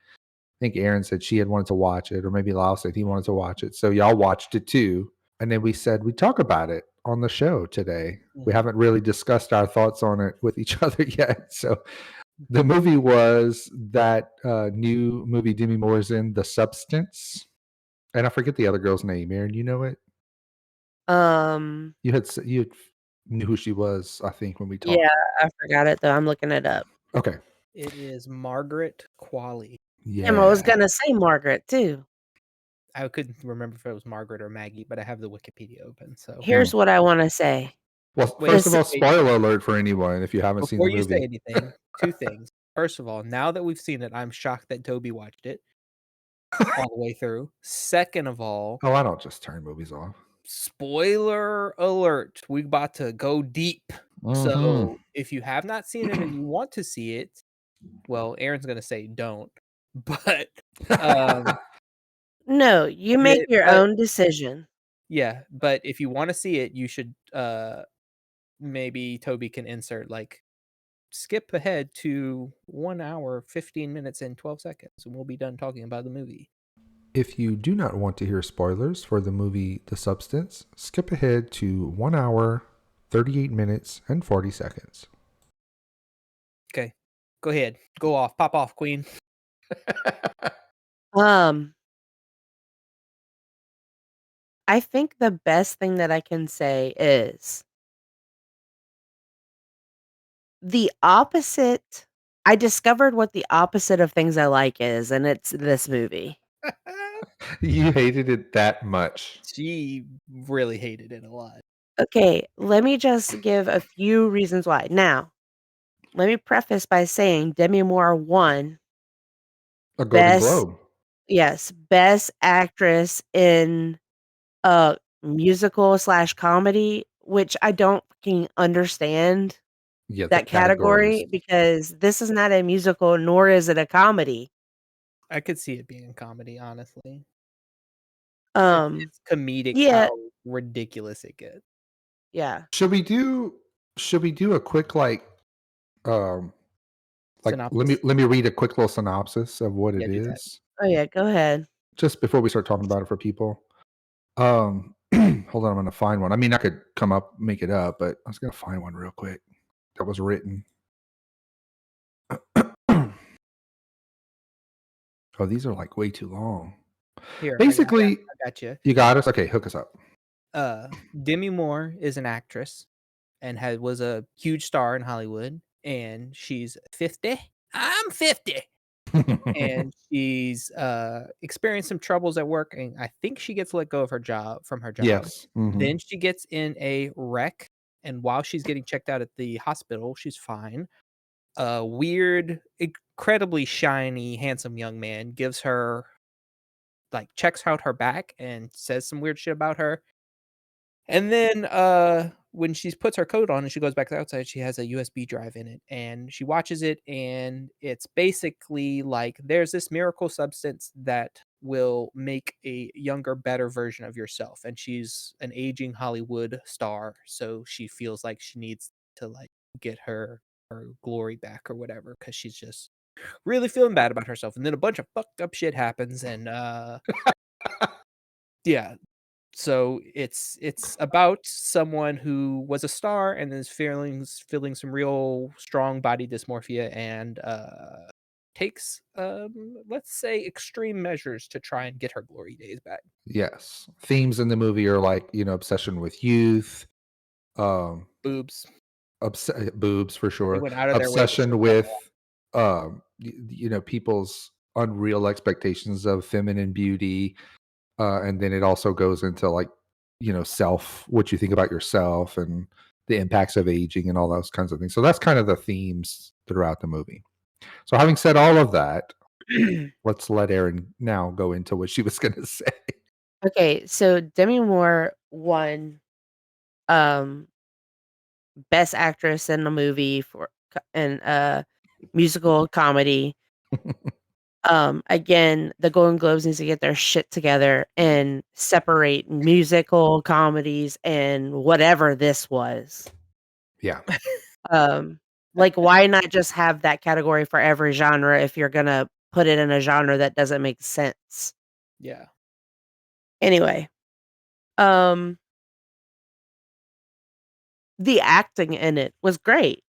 think Erin said she had wanted to watch it, or maybe Lyle said he wanted to watch it. So y'all watched it too. And then we said we'd talk about it on the show today. We haven't really discussed our thoughts on it with each other yet. So the movie was that new movie Demi Moore's in, The Substance. And I forget the other girl's name. Erin, you know it? You knew who she was, I think, when we talked. yeah, I forgot it though. I'm looking it up. Okay. It is Margaret Qualley. Yeah. Damn, I was gonna say Margaret too. I couldn't remember if it was Margaret or Maggie, but I have the Wikipedia open. So Here's what I want to say. Well, Wait, first of all, wait. spoiler alert for anyone if you haven't seen the Before you say movie. anything, two things. First of all, now that we've seen it, I'm shocked that Toby watched it all the way through. Second of all, Oh, I don't just turn movies off. spoiler alert, we about to go deep. So if you have not seen it and you want to see it, well, Aaron's gonna say don't. But No, you make your but own decision. yeah, but if you want to see it, you should maybe Toby can insert like skip ahead to 1 hour, 15 minutes, and 12 seconds, and we'll be done talking about the movie. If you do not want to hear spoilers for the movie The Substance, skip ahead to 1 hour, 38 minutes, and 40 seconds. Okay, go ahead. Go off. Pop off, Queen. I think the best thing that I can say is the opposite. I discovered what the opposite of things I like is, and it's this movie. You hated it that much. She really hated it a lot. Okay, let me just give a few reasons why. Now, let me preface by saying Demi Moore won A Golden best Globe. best actress in a musical/comedy, which I don't fucking understand Yeah, the that category categories. because this is not a musical nor is it a comedy. I could see it being a comedy, honestly. It's comedic Yeah, how ridiculous it gets. yeah. Should we do a quick Synopsis? let me read a quick little synopsis of what Yeah, it do that. is Oh yeah, go ahead. just before we start talking about it for people. Hold on, I'm gonna find one. I mean, I could make it up, but I was gonna find one real quick that was written. Oh, these are like way too long. Here, Basically, I got you. you got us. Okay, hook us up. Demi Moore is an actress and was a huge star in Hollywood, and she's 50. I'm 50. And she's experienced some troubles at work, and I think she gets let go of her job. Yes. Then she gets in a wreck, and while she's getting checked out at the hospital, she's fine. A weird, incredibly shiny, handsome young man gives her checks out her back and says some weird shit about her. And then when she puts her coat on and she goes back outside, she has a USB drive in it, and she watches it, and it's basically like there's this miracle substance that will make a younger, better version of yourself. And she's an aging Hollywood star, so she feels like she needs to like get her glory back or whatever, because she's just really feeling bad about herself. And then a bunch of fucked up shit happens, and yeah. So it's about someone who was a star and is feeling some real strong body dysmorphia, and takes let's say extreme measures to try and get her glory days back. Yes. Themes in the movie are like, obsession with youth, Boobs. boobs for They sure, went out of their way to show obsession that. with, people's unreal expectations of feminine beauty. And then it also goes into like, what you think about yourself and the impacts of aging and all those kinds of things. So that's kind of the themes throughout the movie. So having said all of that, let's let Erin now go into what she was going to say. Okay, so Demi Moore won um Best Actress in a movie for in a musical comedy. Again, the Golden Globes needs to get their shit together and separate musical comedies and whatever this was. Yeah. Like, why not just have that category for every genre if you're gonna put it in a genre that doesn't make sense? Yeah. Anyway, the acting in it was great.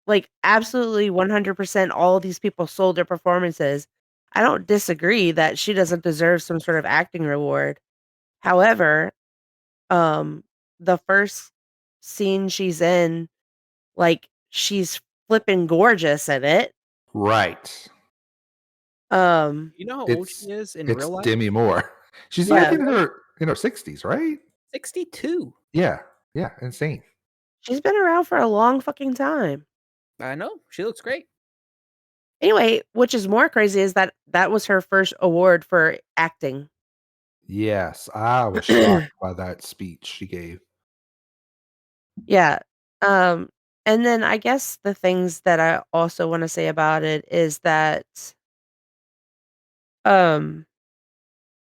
Like, absolutely 100% all of these people sold their performances. I don't disagree that she doesn't deserve some sort of acting reward. However, um, the first scene she's in, like, she's flipping gorgeous in it. Right. You know how old she It's is in it's real life? Demi Moore. She's like Yeah, in her 60s, right? 62. Yeah. Yeah. Insane. she's been around for a long fucking time. I know. She looks great. Anyway, which is more crazy is that that was her first award for acting. Yes. I was shocked by that speech she gave. Yeah. Um, and then I guess the things that I also wanna say about it is that, um,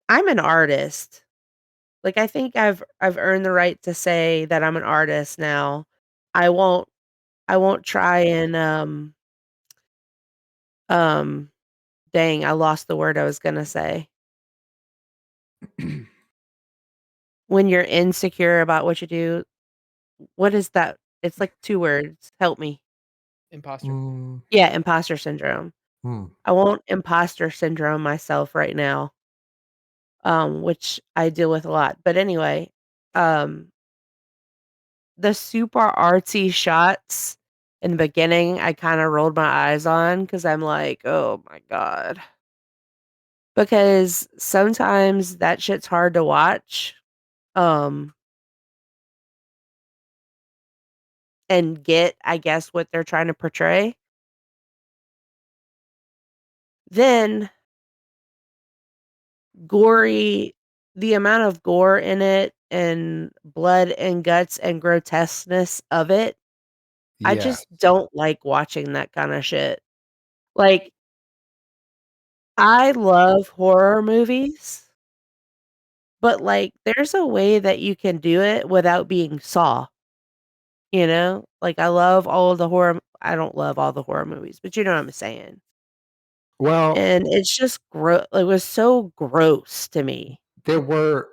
I'm an artist. Like, I think I've earned the right to say that I'm an artist now. I won't I won't try and, um dang, I lost the word I was gonna say. When you're insecure about what you do, what is that? It's like 2 words. Help me. Imposter. Mm, Yeah, imposter syndrome. hmm. I won't imposter syndrome myself right now, which I deal with a lot. But anyway, um, the super artsy shots in the beginning, I kinda rolled my eyes on because 'cause I'm like, "Oh my god." Because sometimes that shit's hard to watch, um, and get, I guess, what they're trying to portray. Then gory the amount of gore in it and blood and guts and grotesqueness of it, I Yes. just don't like watching that kinda shit. Like, I love horror movies, but, like, there's a way that you can do it without being Saw, you know? Like, I don't love all the horror movies, but you know what I'm saying. Well, And it's just it was so gross to me. there were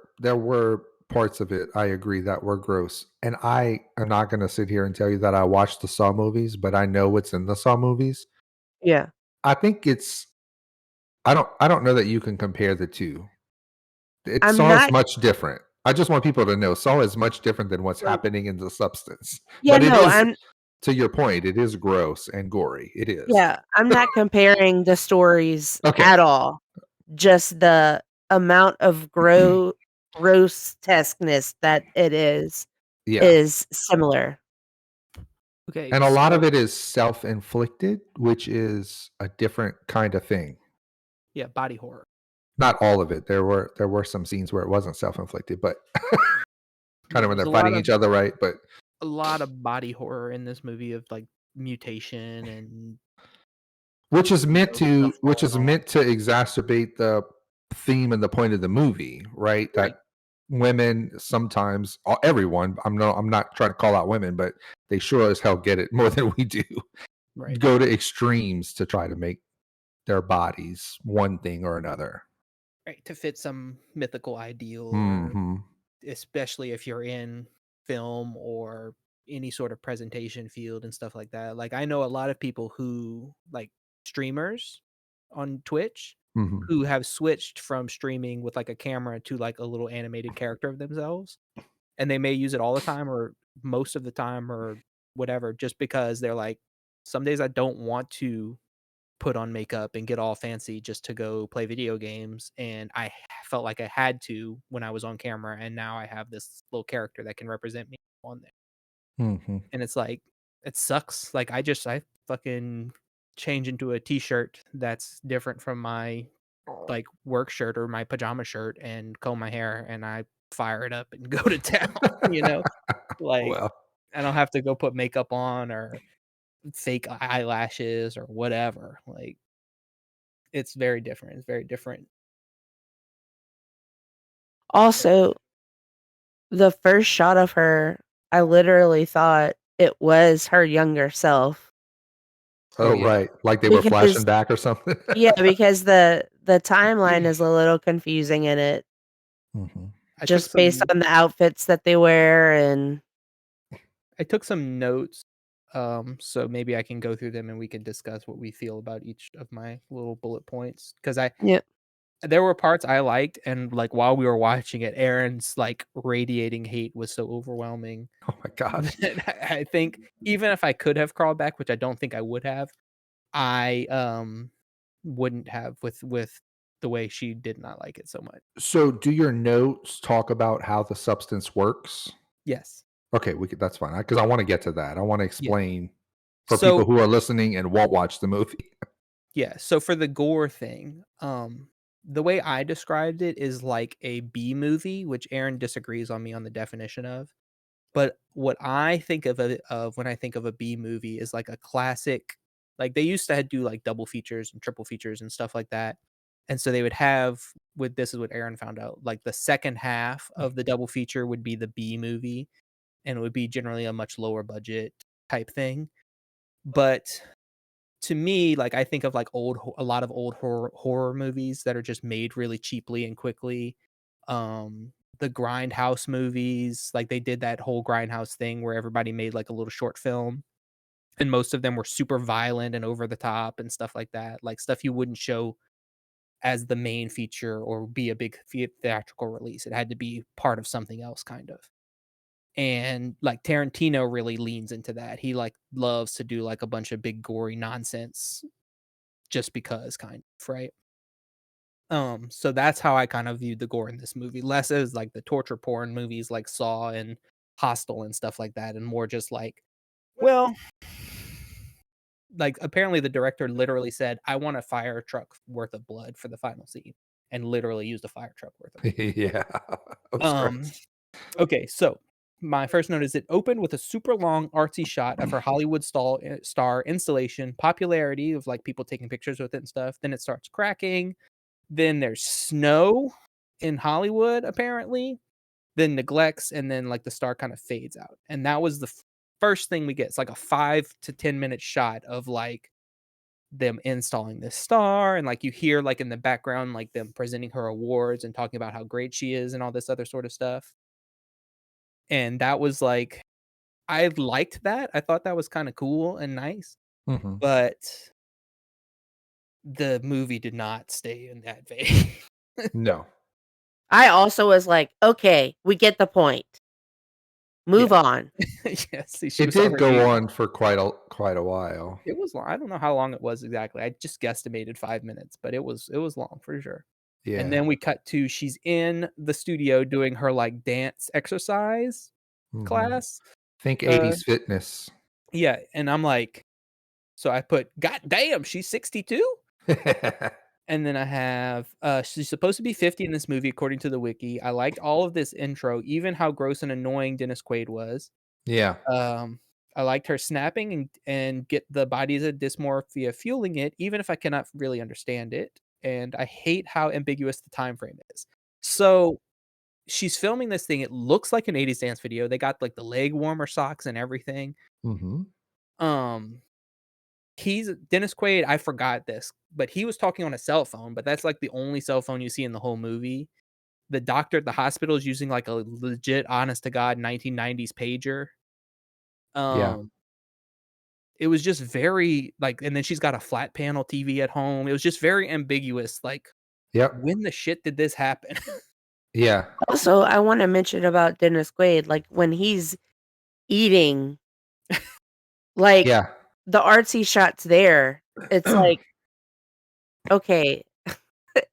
parts of it I agree that were gross. And I am not going to sit here and tell you that I watched the Saw movies, but I know what's in the Saw movies. Yeah. I think it's I don't know that you can compare the two. I'm Saw is not much different. I just want people to know Saw is much different than what's like happening in the substance. yeah, But it no, is, I'm to your point, it is gross and gory. It is. yeah, I'm not comparing the stories Okay. at all. Just the amount of grotesqueness that it Yeah. is similar. Okay, And a lot of so it is self-inflicted, which is a different kind of thing. yeah, body horror. Not all of it. There were some scenes where it wasn't self-inflicted, but kind Yeah, of when there's they're a lot fighting of each other, right? But a lot of body horror in this movie of like mutation and which is meant stuff to falling off. exacerbate the theme and the point of the movie, right? Right. That women sometimes, everyone, I'm not trying to call out women, but they sure as hell get it more than we do. Right. Go to extremes to try to make their bodies one thing or another. Right. To fit some mythical ideal, or Hmm. especially if you're in film or any sort of presentation field and stuff like that. Like I know a lot of people who like streamers on Twitch Hmm. who have switched from streaming with like a camera to like a little animated character of themselves, and they may use it all the time or most of the time or whatever, just because they're like, some days I don't want to put on makeup and get all fancy just to go play video games, and I felt like I had to when I was on camera, and now I have this little character that can represent me on there. Hmm. And it's like, it sucks. Like I fucking change into a t-shirt that's different from my like work shirt or my pajama shirt and comb my hair, and I fire it up and go to town, you know? Like Well, I don't have to go put makeup on or fake eyelashes or whatever. Like it's very different. It's very different. Also, the first shot of her, I literally thought it was her younger self. oh yeah. right, like they were Because flashing back or something. yeah, because the timeline is a little confusing in it, Hmm. I took just based some on the outfits that they wear and I took some notes, so maybe I can go through them and we can discuss what we feel about each of my little bullet points. Because yeah. there were parts I liked, and like while we were watching it, Aaron's like radiating hate was so overwhelming Oh my gosh. that I think even if I could have crawled back, which I don't think I would have, I wouldn't have with the way she did not like it so much. So, do your notes talk about how the substance works? Yes. Okay, that's fine because I want to get to that. I want to Yeah. explain for people So who are listening and won't watch the movie. yeah, so for the gore thing, the way I described it is like a B movie, which Aaron disagrees on me on the definition of. But what I think of when I think of a B movie is like a classic, like they used to do like double features and triple features and stuff like that. And so they would have, with this is what Aaron found out, like the second half of the double feature would be the B movie, and it would be generally a much lower budget type thing. But to me, like I think of like a lot of old horror movies that are just made really cheaply and quickly. The Grindhouse movies, like they did that whole Grindhouse thing where everybody made like a little short film, and most of them were super violent and over the top and stuff like that, like stuff you wouldn't show as the main feature or be a big theatrical release. It had to be part of something else, kind of. And like Tarantino really leans into that. He like loves to do like a bunch of big gory nonsense just because, kind of, right? So that's how I kind of viewed the gore in this movie, less as like the torture porn movies like Saw and Hostel and stuff like that, and more just like, well, like apparently the director literally said, "I want a fire truck worth of blood for the final scene," and literally used a fire truck worth of blood. Yeah, that was Um, gross. okay, so my first note is it opened with a super long artsy shot of her Hollywood star installation, popularity of like people taking pictures with it and stuff. Then it starts cracking. Then there's snow in Hollywood, apparently. Then neglects, and then like the star kind of fades out. And that was the first thing we get. It's like a 5 to 10 minute shot of like them installing this star, and like you hear like in the background like them presenting her awards and talking about how great she is and all this other sort of stuff. And that was like, I liked that. I thought that was kind of cool and nice, Hmm. but the movie did not stay in that vein. No, I also was like, "Okay, we get the point. Move Yeah. on." Yeah, see, she it was did already. go on for quite a while. It was long. I don't know how long it was exactly. I just guesstimated 5 minutes, but it was long for sure. And Yeah. then we cut to she's in the studio doing her like dance exercise Mhm. class. Think Uh, 80s fitness. yeah, and I'm like, so I put, God damn, she's 62? And then I have she's supposed to be 50 in this movie according to the wiki. I liked all of this intro, even how gross and annoying Dennis Quaid was. Yeah. I liked her snapping and get the bodies of dysmorphia fueling it, even if I cannot really understand it. And I hate how ambiguous the time frame is. So she's filming this thing. It looks like an 80s dance video. They got like the leg warmer socks and everything. Mm-hmm. He's Dennis Quaid. I forgot this, but he was talking on a cell phone. But that's like the only cell phone you see in the whole movie. The doctor at the hospital is using like a legit, honest to God 1990s pager. Yeah. It was just very like, and then she's got a flat panel TV at home. It was just very ambiguous. Like, Yep. when the shit did this happen? Yeah. Also, I want to mention about Dennis Quaid, like when he's eating, like Yeah. the artsy shots there. It's like, okay,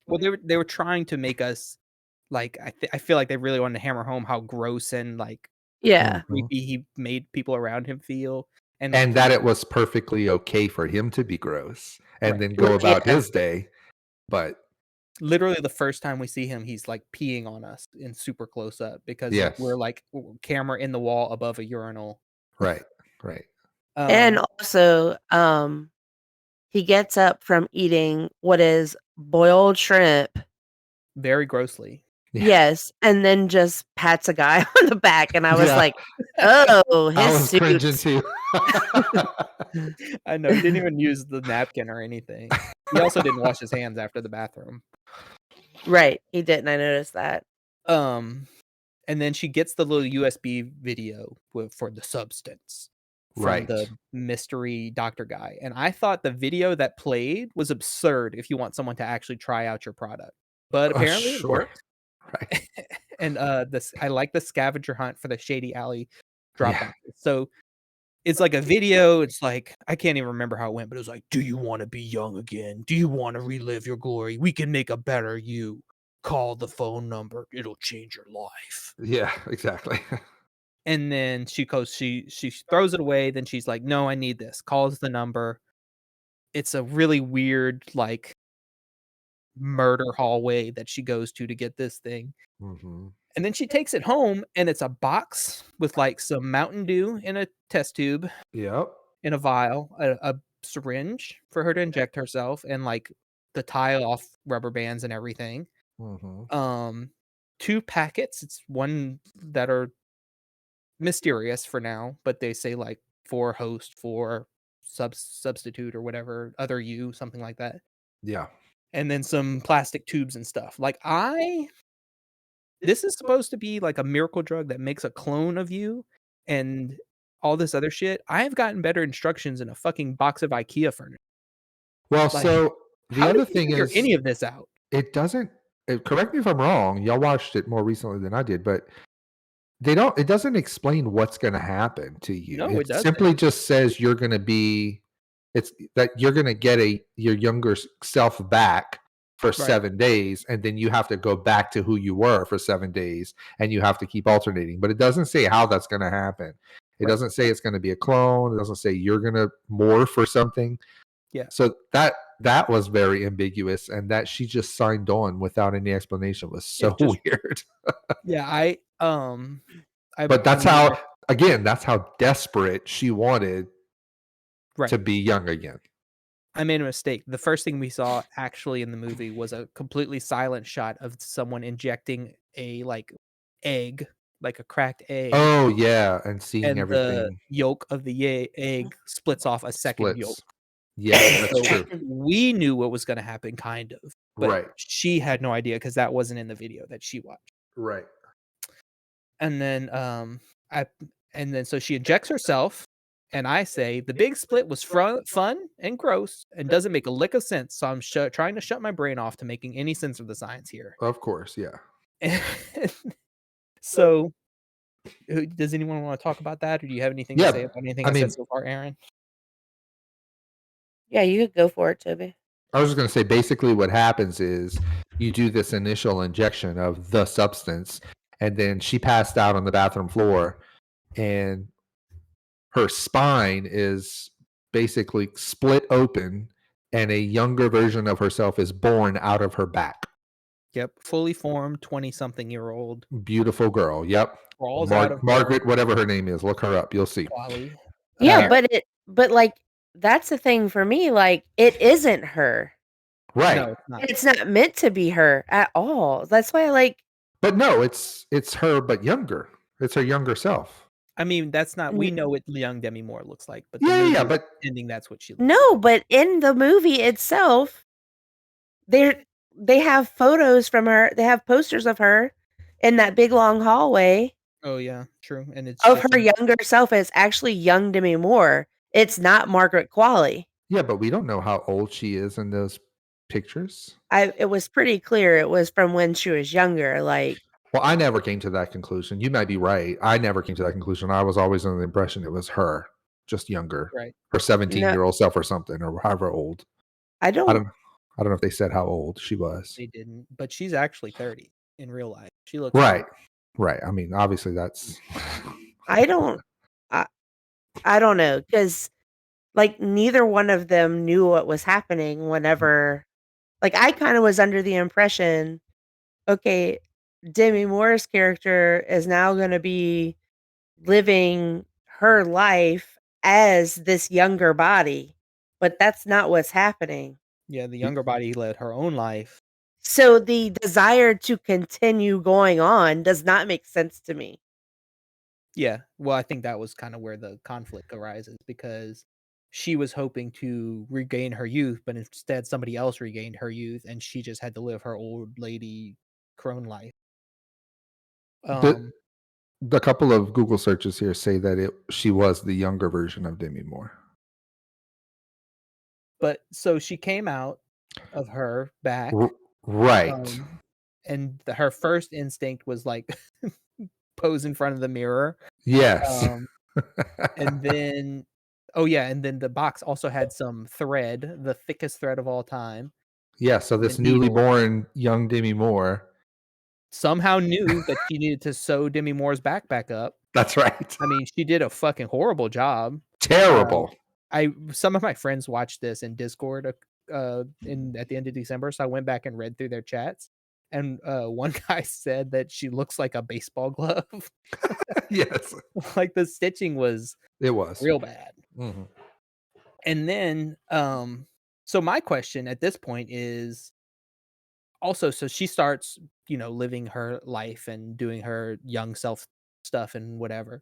Well, they were trying to make us like, I feel like they really wanted to hammer home how gross and like yeah, creepy he made people around him feel, and And like that it was perfectly okay for him to be gross and right. then go yeah, about his day. But Literally the first time we see him, he's like peeing on us in super close up because yes. we're like camera in the wall above a urinal. Right. Right. and also, he gets up from eating what is boiled shrimp. Very grossly. Yeah. Yes, and then just pats a guy on the back, and I was Yeah. like, "Oh, I his was cringing suit." too. I know, he didn't even use the napkin or anything. He also didn't wash his hands after the bathroom. Right, he didn't. I noticed that. And then she gets the little USB video for the substance from Right. the mystery doctor guy. And I thought the video that played was absurd if you want someone to actually try out your product. But apparently it Sure. worked. Right. And I like the scavenger hunt for the shady alley drop Yeah. boxes. So it's like a video. It's like, I can't even remember how it went, but it was like, do you want to be young again? Do you want to relive your glory? We can make a better you. Call the phone number. It'll change your life. Yeah, exactly. And then she throws it away. Then she's like, no, I need this. Calls the number. It's a really weird, like, murder hallway that she goes to get this thing. Mm-hmm. And then she takes it home, and it's a box with like some Mountain Dew in a test tube, Yep. in a vial, a syringe for her to inject herself, and like the tie off rubber bands and everything. Mm-hmm. 2 packets. It's one that are mysterious for now, but they say like for host, for substitute or whatever, other you, something like that. Yeah. And then some plastic tubes and stuff. Like this is supposed to be like a miracle drug that makes a clone of you and all this other shit. I have gotten better instructions in a fucking box of IKEA furniture. Well, Like, so the how other did you thing figure is any of this out? it doesn't correct me if I'm wrong. Y'all watched it more recently than I did, but it doesn't explain what's going to happen to you. No, it it doesn't. simply just says you're going to be it's that you're going to get your younger self back for 7 days, and then you have to go back to who you were for 7 days, and you have to keep alternating. But it doesn't say how that's going to happen. It doesn't say it's going to be a clone. It doesn't say you're going to morph or something. Yeah. So that was very ambiguous, and that she just signed on without any explanation was so weird. Yeah, but that's how desperate she wanted to be young again. I made a mistake. The first thing we saw actually in the movie was a completely silent shot of someone injecting a like egg, like a cracked egg. Oh yeah, and seeing and everything. The yolk of the egg splits off a second yolk. Yeah, that's true. We knew what was going to happen, kind of, but she had no idea because that wasn't in the video that she watched. Right. And then so she injects herself. And I say the big split was fun and gross and doesn't make a lick of sense. So I'm trying to shut my brain off to making any sense of the science here. Of course, yeah. So, does anyone want to talk about that, or do you have anything to say about anything I said so far, Aaron? Yeah, you could go for it, Toby. I was just going to say, basically what happens is you do this initial injection of the substance, and then she passed out on the bathroom floor, and her spine is basically split open, and a younger version of herself is born out of her back. Yep, fully formed 20-something-year-old. Beautiful girl. Yep. crawls out of her Margaret, whatever her name is. Look her up. You'll see. quali. Yeah, Uh, but like that's the thing for me. Like it isn't her. Right. No, it's not. It's not meant to be her at all. That's why, like, But no, it's her, but younger. It's her younger self. I mean, that's not. We N- know what young Demi Moore looks like, but the Yeah, movie yeah, is but ending. That's what she looks no, like. but in the movie itself, they have photos from her. They have posters of her in that big long hallway Oh yeah, true. And it's of just her younger self. It's actually young Demi Moore. It's not Margaret Qualley. yeah, but we don't know how old she is in those pictures. It was pretty clear it was from when she was younger. Like, Well, I never came to that conclusion. You might be right. I never came to that conclusion. I was always under the impression it was her, just younger, right. her no, 17-year-old self or something, or however old. I I don't. don't. I don't know if they said how old she was. They didn't, but she's actually 30 in real life. She looks Right. young. Right. I mean, obviously that's. I don't. I, I don't know because like neither one of them knew what was happening whenever. Like I kind of was under the impression, okay, Demi Moore's character is now going to be living her life as this younger body, but that's not what's happening. Yeah, the younger body led her own life. So the desire to continue going on does not make sense to me. Yeah, well, I think that was kind of where the conflict arises because she was hoping to regain her youth, but instead somebody else regained her youth, and she just had to live her old lady crone life. The the couple of Google searches here say that she was the younger version of Demi Moore. But so she came out of her back, Right. and her first instinct was like pose in front of the mirror. Yes. And then, oh yeah, and then the box also had some thread, the thickest thread of all time. Yeah. So this the newly needle. born young Demi Moore. Somehow knew that she needed to sew Demi Moore's back up. That's right. I mean, she did a fucking horrible job. Terrible. Some of my friends watched this in Discord at the end of December, so I went back and read through their chats, and one guy said that she looks like a baseball glove. Yes. Like the stitching was It was real bad. Mhm. And then, so my question at this point is also, so she starts, living her life and doing her young self stuff and whatever.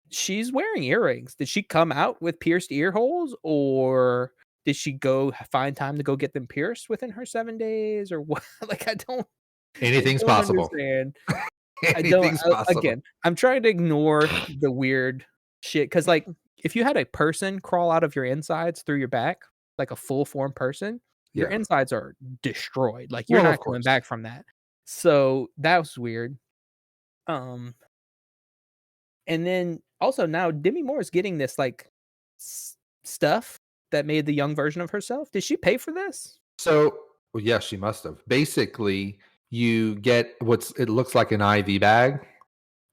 She's wearing earrings. Did she come out with pierced ear holes, or did she go find time to go get them pierced within her 7 days, or what? Like, I Anything's don't possible. understand. Anything's possible. Again, I'm trying to ignore the weird shit because, like, if you had a person crawl out of your insides through your back, like a full form person, your Yeah. insides are destroyed. Like, you're Well, not of coming course. back from that. So that was weird. And then also now Demi Moore is getting this like stuff that made the young version of herself. Did she pay for this? So, well, yes, she must have. Basically, you get it looks like an IV bag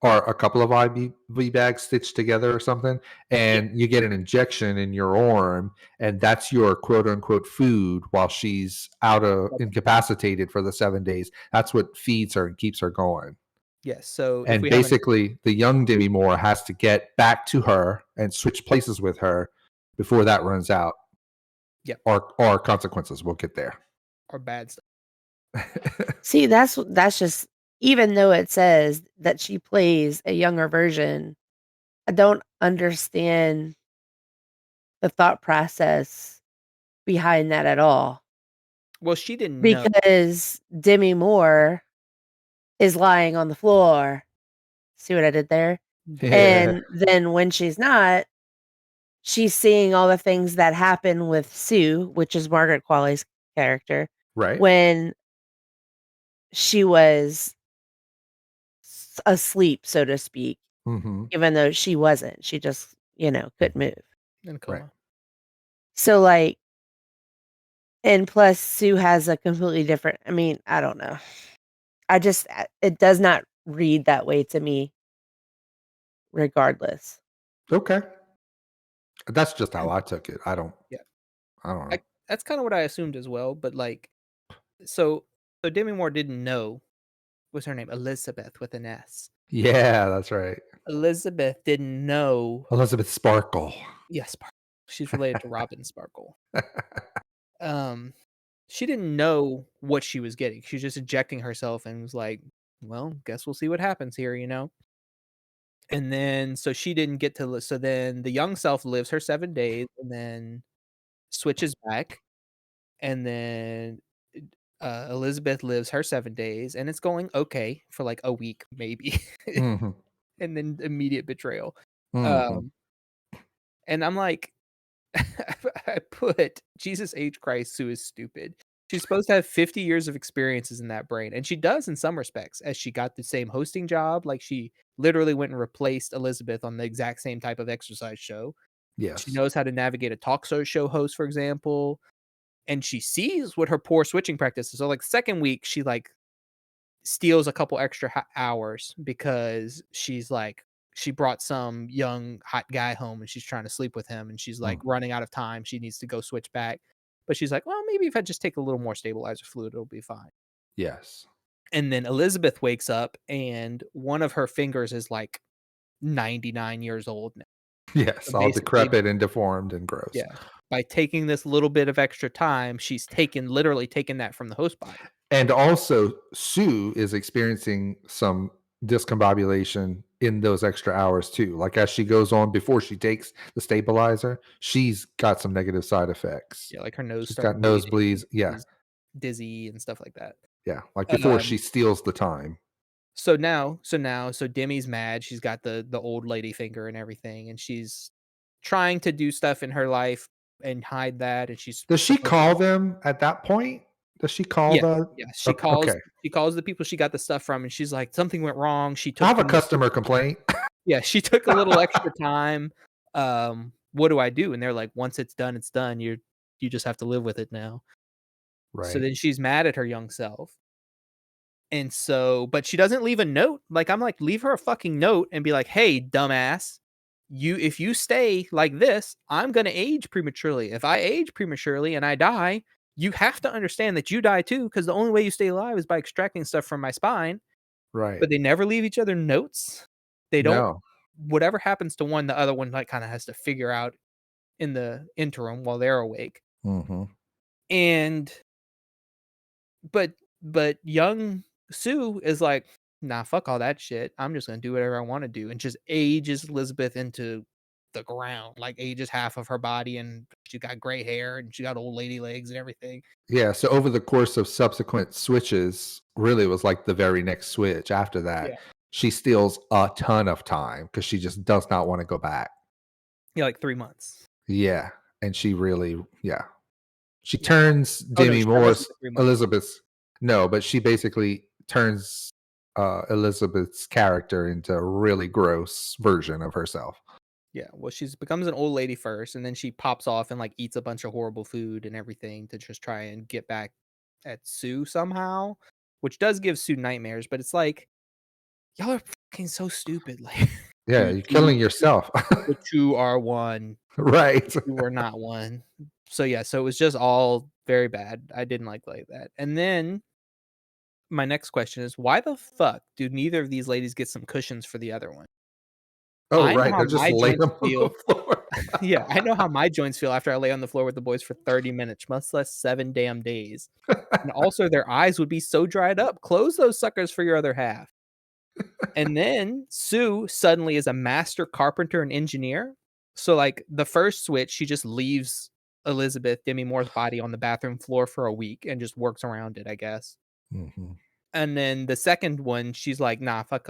or a couple of IV bags stitched together or something, and you get an injection in your arm, and that's your quote unquote food while she's incapacitated for the 7 days. That's what feeds her and keeps her going. Yes. So if And we haven't, basically, the young Demi Moore has to get back to her and switch places with her before that runs out. Yep. Or consequences. We'll get there. or bad stuff. See, that's just even though it says that she plays a younger version, I don't understand the thought process behind that at all. Well, she didn't know. Because Demi Moore is lying on the floor. See what I did there? Yeah. And then when she's not, she's seeing all the things that happen with Sue, which is Margaret Qualley's character, Right. when she was asleep, so to speak, even though she wasn't. She just, couldn't move. In a coma. Right. So, like, and plus Sue has a completely different, I mean, I don't know. It does not read that way to me regardless. Okay. That's just how I took it. I don't know. That's kind of what I assumed as well. But like, so Demi Moore didn't know, what's her name? Elizabeth with an S. Yeah, that's right. Elizabeth didn't know. Elizabeth Sparkle. Yes, she's related to Robin Sparkle. Um, she didn't know what she was getting. She was just injecting herself and was like, "Well, guess we'll see what happens here," you know? And then so she didn't get to so then the young self lives her 7 days and then switches back, and then, Elizabeth lives her 7 days, and it's going okay for, like, a week, maybe, Mhm. and then immediate betrayal. Mhm. Um, and I'm like I put Jesus H. Christ, Sue is stupid. She's supposed to have 50 years of experiences in that brain, and she does in some respects, as she got the same hosting job, like, she literally went and replaced Elizabeth on the exact same type of exercise show. She Yes. knows how to navigate a talk show host, for example, and she sees what her poor switching practice is. So, like, 2nd week, she, like, steals a couple extra hours because she brought some young hot guy home and she's trying to sleep with him and she's like Mm. running out of time. She needs to go switch back. But she's like, well, maybe if I just take a little more stabilizer fluid, it'll be fine. Yes. And then Elizabeth wakes up and one of her fingers is like 99 years old now. So Yes, all basically, decrepit and deformed and gross. yeah, by taking this little bit of extra time, she's literally taken that from the host body. And also, Sue is experiencing some discombobulation in those extra hours too. Like as she goes on before she takes the stabilizer, she's got some negative side effects. Yeah, like her nose She's starts got bleeding. nosebleeds. Yeah. She's dizzy and stuff like that. Yeah. Like before she Um, steals the time. so Demi's mad. She's got the old lady finger and everything, and she's trying to do stuff in her life and hide that. And she's Does she supposed call them at that point? Does she call yeah, the yeah. okay. She calls the people she got the stuff from, and she's like, something went wrong. She I took have a from the customer complaint. yeah, she took a little extra time. What do I do? And they're like, once it's done, it's done. You just have to live with it now. So Right. then she's mad at her young self. And so but she doesn't leave a note. Like, I'm like, "Leave her a fucking note and be like, hey, dumbass, if you stay like this, I'm gonna age prematurely. If I age prematurely and I die, you have to understand that you die too, because the only way you stay alive is by extracting stuff from my spine." Right. But they never leave each other notes. They don't No. whatever happens to one, the other one, like, kinda has to figure out in the interim while they're awake. Mhm. And but young Sue is like, "Nah, fuck all that shit. I'm just gonna do whatever I wanna do," and just ages Elizabeth into the ground, like, ages half of her body, and she got gray hair, and she got old lady legs and everything. Yeah, so over the course of subsequent switches, really was like the very next switch after Yeah. that, she steals a ton of time because she just does not wanna go back. Yeah, like 3 months. Yeah, and she really She Yeah. turns Oh, no, Demi that wasn't Moore's the 3 months. Elizabeth's no, but she basically turns, Elizabeth's character into a really gross version of herself. Yeah, well, she's becomes an old lady first, and then she pops off and, like, eats a bunch of horrible food and everything to just try and get back at Sue somehow, which does give Sue nightmares, but it's like, y'all are fucking so stupid, like, Yeah, the you're killing 2 yourself. the 2 are 1, Right. the 2 are not 1. So, yeah, so it was just all very bad. I didn't like that. And then my next question is, why the fuck do neither of these ladies get some cushions for the other one? Oh, I know right, how they're just my laying joints them on the feel. floor. Yeah, I know how my joints feel after I lay on the floor with the boys for 30 minutes, much less 7 damn days. And also, their eyes would be so dried up. Close those suckers for your other half. And then Sue suddenly is a master carpenter and engineer. So, like, the first switch, she just leaves Elizabeth, Demi Moore's body on the bathroom floor for a week and just works around it, I guess. Mhm. And then the second one, she's like, "Nah, fuck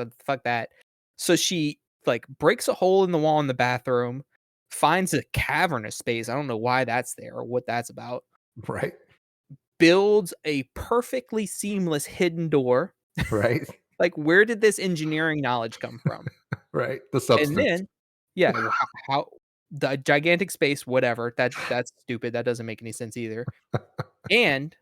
that." So she, like, breaks a hole in the wall in the bathroom, finds a cavernous space. I don't know why that's there or what that's about. Right, Builds a perfectly seamless hidden door. right, Like, where did this engineering knowledge come from? right, the And substance. then, yeah, how the gigantic space, whatever. That's stupid. That doesn't make any sense either. And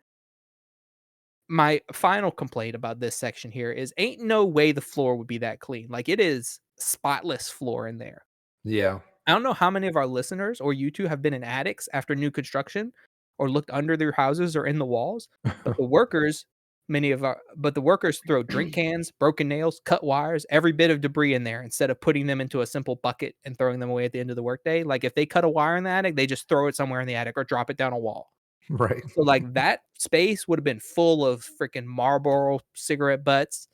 my final complaint about this section here is ain't no way the floor would be that clean. Like, it is spotless floor in there. Yeah. I don't know how many of our listeners or you two have been in attics after new construction or looked under their houses or in the walls, but the workers but the workers throw drink cans, broken nails, cut wires, every bit of debris in there instead of putting them into a simple bucket and throwing them away at the end of the workday. Like if they cut a wire in the attic, they just throw it somewhere in the attic or drop it down a wall. Right. So like that space would have been full of freaking Marlboro cigarette butts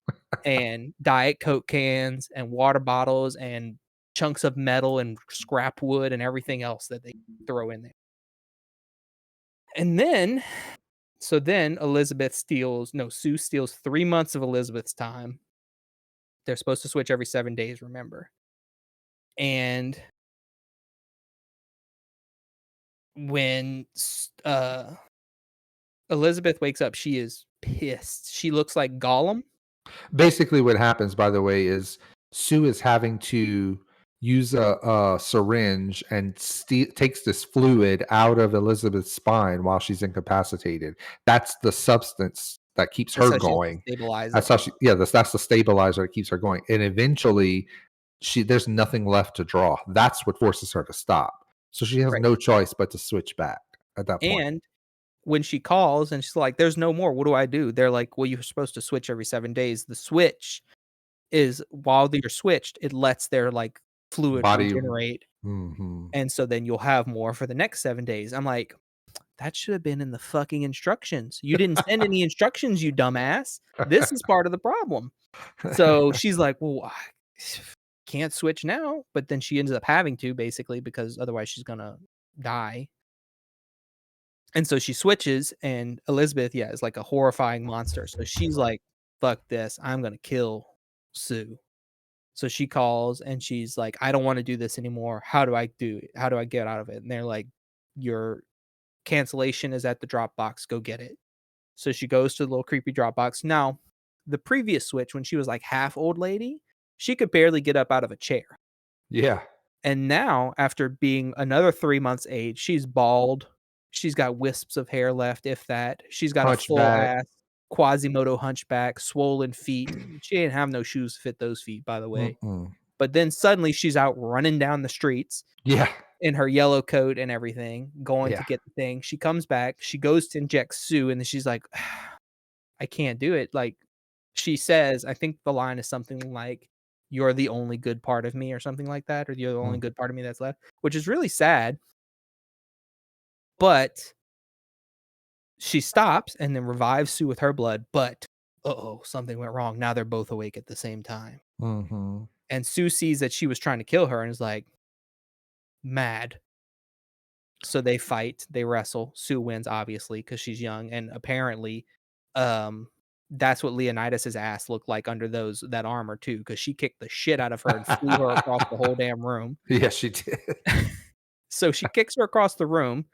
and Diet Coke cans and water bottles and chunks of metal and scrap wood and everything else that they throw in there. And then Sue steals 3 months of Elizabeth's time. They're supposed to switch every 7 days, remember? And when Elizabeth wakes up, she is pissed. She looks like Gollum. Basically, what happens, by the way, is Sue is having to use a syringe and takes this fluid out of Elizabeth's spine while she's incapacitated. That's the substance that keeps That's her how she has to going. stabilize That's it. how that's the stabilizer that keeps her going. And eventually, there's nothing left to draw. That's what forces her to stop. So she has Right. no choice but to switch back at that point. And when she calls and she's like, "There's no more. What do I do?" They're like, "Well, you're supposed to switch every 7 days." The switch is while you're switched, it lets their like fluid Body. regenerate, and so then you'll have more for the next 7 days. I'm like, that should have been in the fucking instructions. You didn't send any instructions, you dumbass. This is part of the problem. So she's like, "Well, I can't switch now," but then she ends up having to basically because otherwise she's gonna die. And so she switches, and Elizabeth, is like a horrifying monster. So she's like, "Fuck this! I'm gonna kill Sue." So she calls and she's like, "I don't want to do this anymore. How do I do it? How do I get out of it?" And they're like, "Your cancellation is at the Dropbox. Go get it." So she goes to the little creepy Dropbox. Now, the previous switch, when she was like half old lady, she could barely get up out of a chair. Yeah. And now, after being another 3 months age, she's bald. She's got wisps of hair left, if that. She's got a full Hunchback. ass, Quasimodo hunchback, swollen feet. She didn't have no shoes to fit those feet, by the way. But then suddenly she's out running down the streets Yeah. in her yellow coat and everything, going to Yeah. get the thing. She comes back. She goes to inject Sue, and then she's like, "I can't do it." Like, she says, I think the line is something like, "You're the only good part of me," or something like that, or "You're the only good part of me that's left," which is really sad. But she stops and then revives Sue with her blood, but something went wrong. Now they're both awake at the same time. And Sue sees that she was trying to kill her and is like, mad. So they fight, they wrestle. Sue wins, obviously, because she's young, and apparently, that's what Leonidas's ass looked like under that armor too, because she kicked the shit out of her and flew her across the whole damn room. Yes, she did. So she kicks her across the room,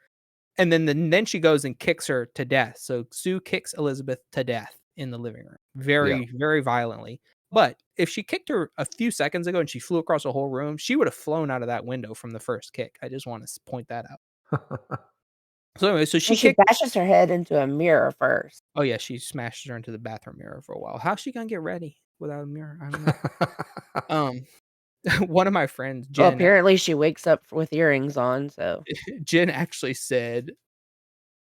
and then she goes and kicks her to death. So Sue kicks Elizabeth to death in the living room, very, very violently. But if she kicked her a few seconds ago and she flew across the whole room, she would have flown out of that window from the first kick. I just want to point that out. So anyway, so she bashes her head into a mirror first. Oh yeah, she smashes her into the bathroom mirror for a while. How's she gonna get ready without a mirror? I don't know. One of my friends, Jen. Well, apparently she wakes up with earrings on. So Jen actually said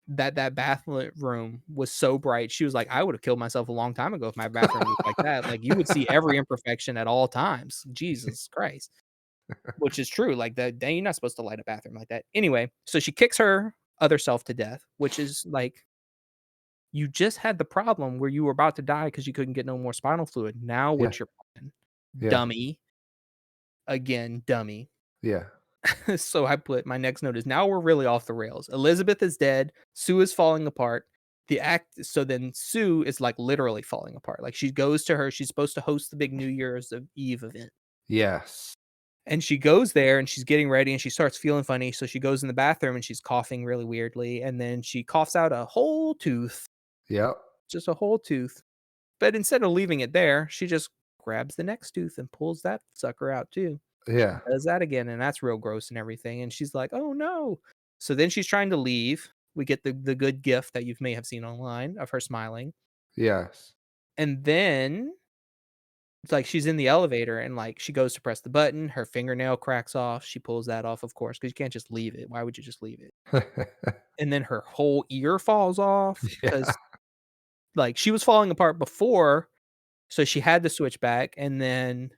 that bathroom was so bright. She was like, "I would have killed myself a long time ago if my bathroom was like that. Like you would see every imperfection at all times. Jesus Christ." Which is true. Like that, you're not supposed to light a bathroom like that. Anyway, so she kicks her other self to death, which is like, you just had the problem where you were about to die because you couldn't get no more spinal fluid. Now what's your plan? Dummy. Again, dummy. Yeah. So I put, my next note is, now we're really off the rails. Elizabeth is dead. Sue is falling apart. So then Sue is like literally falling apart. Like she goes to her, she's supposed to host the big New Year's Eve event. Yes. And she goes there and she's getting ready and she starts feeling funny. So she goes in the bathroom and she's coughing really weirdly. And then she coughs out a whole tooth. Yep. Just a whole tooth. But instead of leaving it there, she just grabs the next tooth and pulls that sucker out too. Yeah. Does that again. And that's real gross and everything. And she's like, oh no. So then she's trying to leave. We get the good gift that you may have seen online of her smiling. Yes. And then it's like she's in the elevator and like she goes to press the button, her fingernail cracks off. She pulls that off, of course, because you can't just leave it. Why would you just leave it? And then her whole ear falls off because like, she was falling apart before, so she had to switch back, and then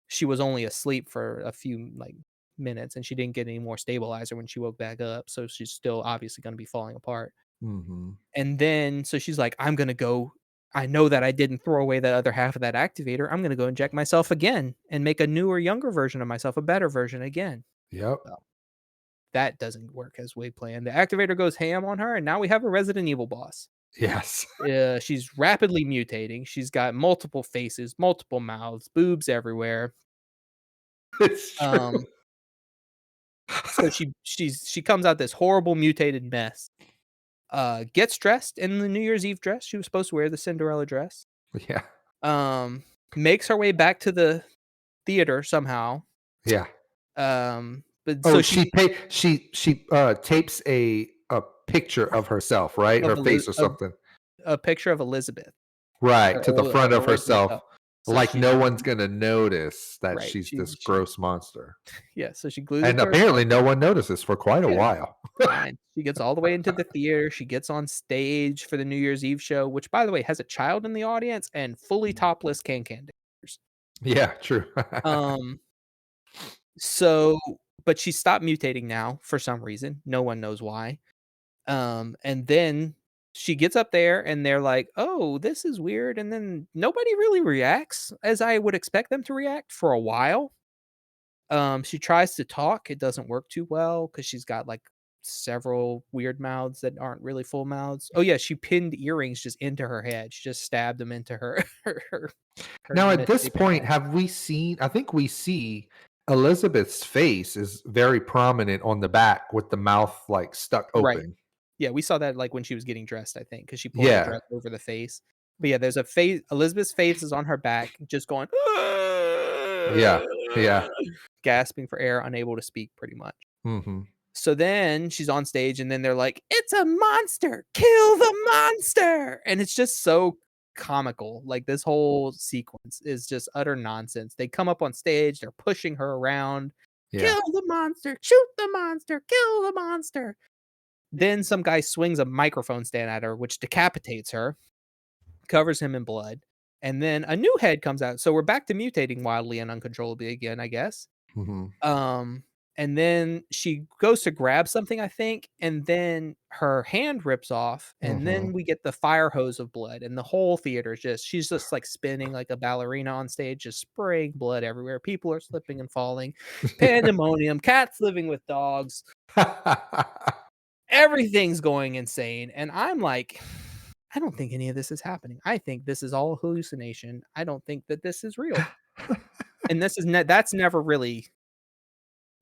she was only asleep for a few, like, minutes, and she didn't get any more stabilizer when she woke back up, so she's still obviously gonna be falling apart. Mm-hmm. And then so she's like, "I'm gonna go I know that I didn't throw away the other half of that activator. I'm gonna go inject myself again and make a newer, younger version of myself, a better version again." Yep. Well, that doesn't work as we planned. The activator goes ham on her, and now we have a Resident Evil boss. Yes. She's rapidly mutating. She's got multiple faces, multiple mouths, boobs everywhere. It's true. So she comes out this horrible mutated mess. Gets dressed in the New Year's Eve dress. She was supposed to wear the Cinderella dress. Yeah. Makes her way back to the theater somehow. Yeah. But Oh, so she tapes a picture of herself, right? of Her face or something. a picture of Elizabeth. Right, Her to the old front her of original herself. self. So Like she no one's gonna notice that Right, she's this she gross monster. yeah, so she glues it And to herself. apparently no one notices for quite a Yeah. while. Fine. She gets all the way into the theater. She gets on stage for the New Year's Eve show, which, by the way, has a child in the audience and fully topless can-can dancers. Yeah, true. Um, so but she stopped mutating now for some reason. No one knows why. And then she gets up there and they're like, "Oh, this is weird." And then nobody really reacts as I would expect them to react for a while. She tries to talk. It doesn't work too well because she's got like several weird mouths that aren't really full mouths. Oh yeah, she pinned earrings just into her head. She just stabbed them into her her Now at this misshapen point, head. have we seen I think we see Elizabeth's face is very prominent on the back with the mouth like stuck Right. open. Yeah, we saw that like when she was getting dressed, I think, because she pulled the Yeah. dress over the face. But yeah, there's a face. Elizabeth's face is on her back, just going, Yeah. Yeah. gasping for air, unable to speak, pretty much. Mm-hmm. So then she's on stage, and then they're like, "It's a monster! Kill the monster!" And it's just so comical. Like this whole sequence is just utter nonsense. They come up on stage, they're pushing her around. Yeah. Kill the monster! Shoot the monster! Kill the monster! Then some guy swings a microphone stand at her, which decapitates her, covers him in blood. And then a new head comes out. So we're back to mutating wildly and uncontrollably again, I guess. Mm-hmm. And then she goes to grab something, I think, and then her hand rips off, and then we get the fire hose of blood, and the whole theater is she's just like spinning like a ballerina on stage, just spraying blood everywhere. People are slipping and falling, pandemonium, cats living with dogs, everything's going insane. And I'm like, I don't think any of this is happening. I think this is all hallucination. I don't think that this is real. And this is that's never really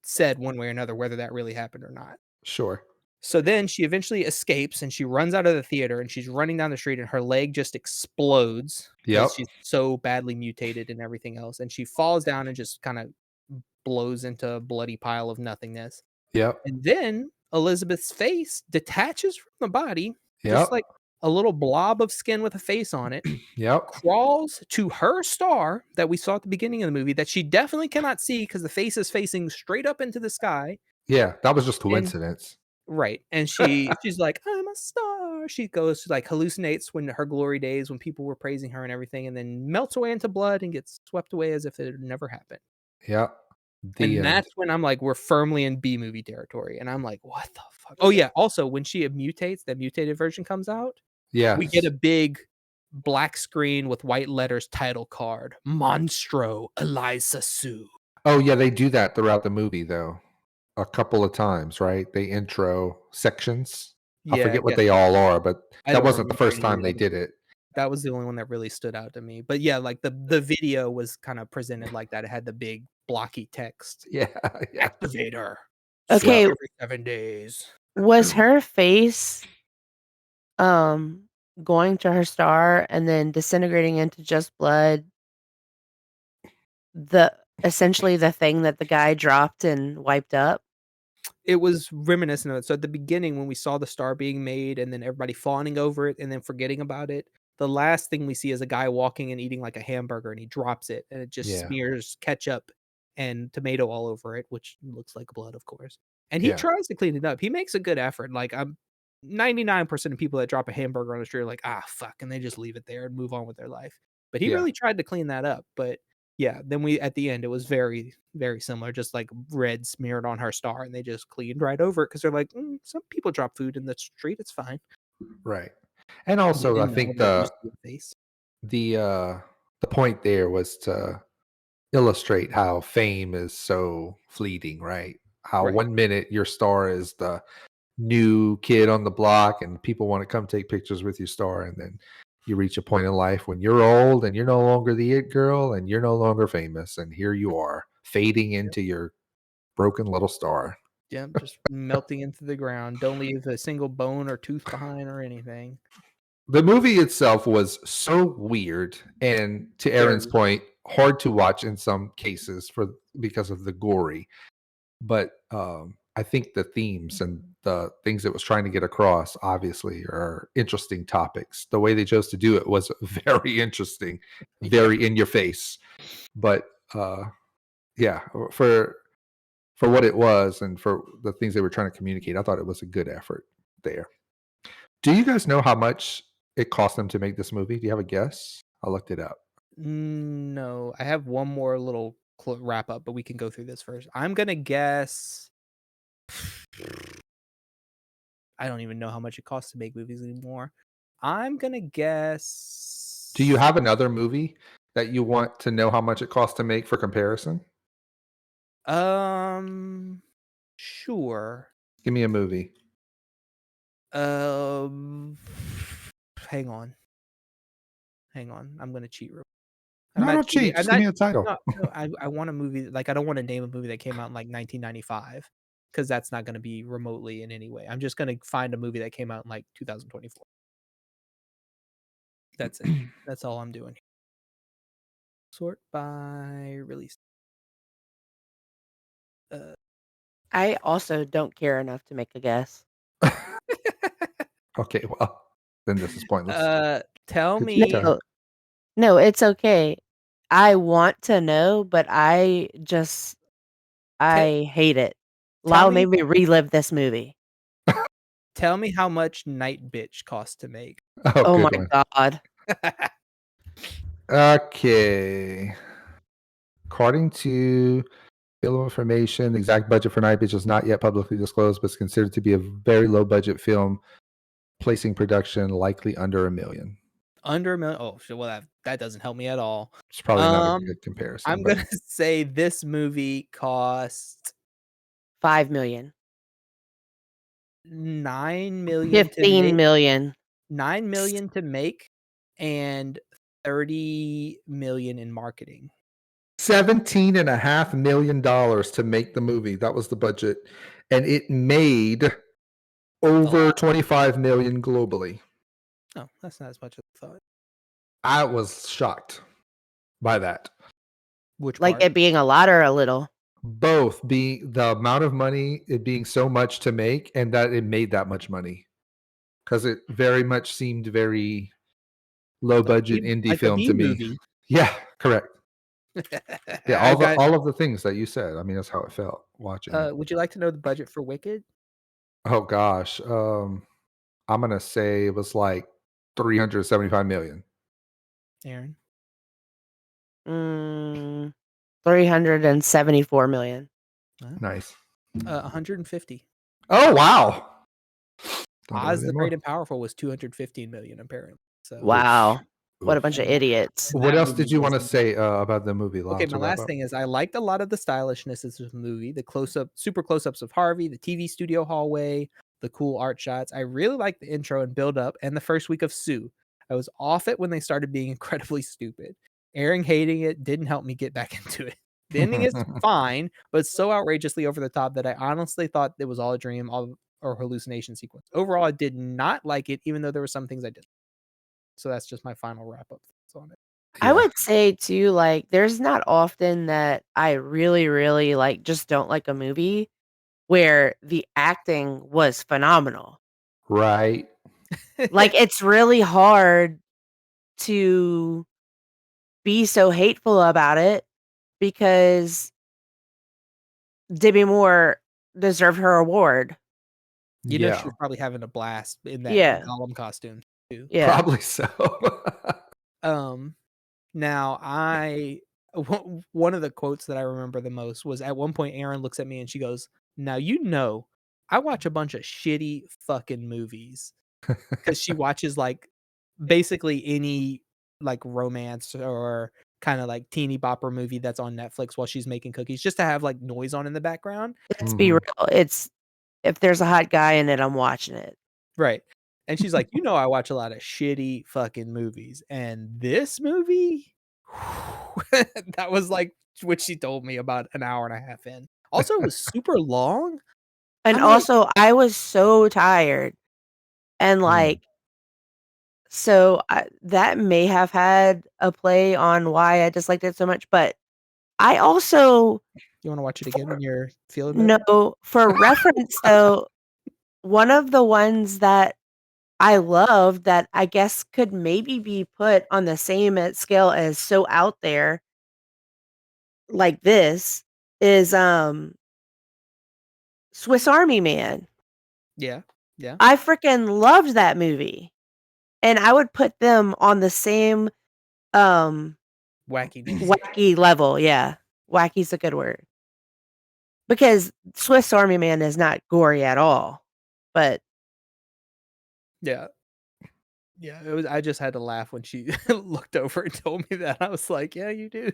said one way or another whether that really happened or not. Sure. So then she eventually escapes and she runs out of the theater and she's running down the street and her leg just explodes Yep. because she's so badly mutated and everything else. And she falls down and just kind of blows into a bloody pile of nothingness. Yep. And then Elizabeth's face detaches from the body, Yep. just like a little blob of skin with a face on it, Yep. crawls to her star that we saw at the beginning of the movie that she definitely cannot see because the face is facing straight up into the sky. Yeah, that was just And coincidence. right. And she's like, "I'm a star." She goes like hallucinates when her glory days when people were praising her and everything, and then melts away into blood and gets swept away as if it had never happened. Yep. The And end. that's when I'm like, we're firmly in B movie territory. And I'm like, what the fuck? Oh yeah. Also, when she mutates, that mutated version comes out. Yes. We get a big black screen with white letters title card. Monstro Eliza Sue. Oh yeah, they do that throughout the movie though. A couple of times, right? They intro sections. I Yeah, forget what they all are, but I that don't wasn't the remember first any of time they them. did it. That was the only one that really stood out to me. But yeah, like the video was kind of presented like that. It had the big blocky text. Yeah. Yeah. Activator. Okay. Every 7 days. Was her face going to her star and then disintegrating into just blood essentially the thing that the guy dropped and wiped up? It was reminiscent of it. So at the beginning, when we saw the star being made and then everybody fawning over it and then forgetting about it, the last thing we see is a guy walking and eating like a hamburger and he drops it and it just Yeah. smears ketchup and tomato all over it, which looks like blood, of course. And he Yeah. tries to clean it up. He makes a good effort. Like 99% of people that drop a hamburger on the street are like, ah, fuck, and they just leave it there and move on with their life. But he Yeah. really tried to clean that up. But yeah, then at the end, it was very, very similar, just like red smeared on her star, and they just cleaned right over it because they're like, some people drop food in the street, it's fine. Right. And They also, I didn't know think what it used to your face. the point there was to illustrate how fame is so fleeting, right? How Right. 1 minute your star is the new kid on the block and people want to come take pictures with your star, and then you reach a point in life when you're old and you're no longer the it girl and you're no longer famous, and here you are fading into your broken little star. Yeah, just melting into the ground. Don't leave a single bone or tooth behind or anything. The movie itself was so weird, and to Aaron's Very. point, hard to watch in some cases because of the gory. But I think the themes and the things it was trying to get across obviously are interesting topics. The way they chose to do it was very interesting, very in your face. But yeah, for what it was and for the things they were trying to communicate, I thought it was a good effort there. Do you guys know how much it cost them to make this movie? Do you have a guess? I looked it up. No, I have one more little wrap up, but we can go through this first. I'm gonna guess. I don't even know how much it costs to make movies anymore. I'm gonna guess. Do you have another movie that you want to know how much it costs to make for comparison? Sure. Give me a movie. Hang on. I'm gonna cheat. No, don't cheat. Just give me a title. No, I want a movie. Like, I don't want to name a movie that came out in like 1995 because that's not going to be remotely in any way. I'm just going to find a movie that came out in like 2024. That's it. That's all I'm doing. Sort by release. I also don't care enough to make a guess. Okay, well, then this is pointless. Tell It's me. your turn. No, it's okay. I want to know, but I hate it. Lau made me relive this movie. Tell me how much Night Bitch cost to make. Oh my one. God. Okay. According to Bill of Information, the exact budget for Night Bitch is not yet publicly disclosed, but it's considered to be a very low budget film, placing production likely under $1 million. Under $1 million? Oh, well, that doesn't help me at all. It's probably not a good comparison. I'm gonna say this movie cost $5 million. $9 million. 15 million. $9 million to make, and $30 million in marketing. $17.5 million to make the movie. That was the budget, and it made over 25 million globally. Oh, that's not as much as I thought. I was shocked by that. Which like part? it being a lot or a little? Both, being the amount of money, it being so much to make, and that it made that much money, because it very much seemed very low budget indie like film to me. Movie. Yeah, correct. Yeah, all all of the things that you said. I mean, that's how it felt watching it. Would you like to know the budget for Wicked? Oh gosh, I'm gonna say it was like 375 million. Aaron? 374 million. Nice. 150. Oh wow. Oz the Great and Powerful was 215 million apparently. So wow. Oof. What a bunch of idiots. What else did you want to say about the movie? Okay, my last thing is I liked a lot of the stylishness of this movie, the super close-ups of Harvey, the TV studio hallway, the cool art shots. I really liked the intro and build up, and the first week of Sue. I was off it when they started being incredibly stupid. Aaron hating it didn't help me get back into it. The ending is fine, but it's so outrageously over the top that I honestly thought it was all a dream or hallucination sequence. Overall, I did not like it, even though there were some things I did. So that's just my final wrap up on it. Yeah. I would say too, like, there's not often that I really, really like just don't like a movie where the acting was phenomenal. Right. Like, it's really hard to be so hateful about it because Demi Moore deserved her award. You know, she Yeah, was probably having a blast in that Yeah. Gollum costume too. Yeah. probably so. Now one of the quotes that I remember the most was at one point Erin looks at me and she goes, "Now you know, I watch a bunch of shitty fucking movies." Because she watches like basically any like romance or kind of like teeny bopper movie that's on Netflix while she's making cookies just to have like noise on in the background. Let's be real. It's if there's a hot guy in it, I'm watching it. Right. And she's like, I watch a lot of shitty fucking movies. And this movie, that was like what she told me about an hour and a half in. Also, it was super long. And I'm like, also, I was so tired. And like, so that may have had a play on why I disliked it so much. But I also you want to watch it again when you're feeling better? know, for reference though, one of the ones that I love that I guess could maybe be put on the same scale as So Out There, like this, is Swiss Army Man. Yeah. Yeah. I freaking loved that movie. And I would put them on the same Wackiness. wacky level. Yeah. Wacky's a good word. Because Swiss Army Man is not gory at all. But Yeah. Yeah, it was I just had to laugh when she looked over and told me that. I was like, "Yeah, you do."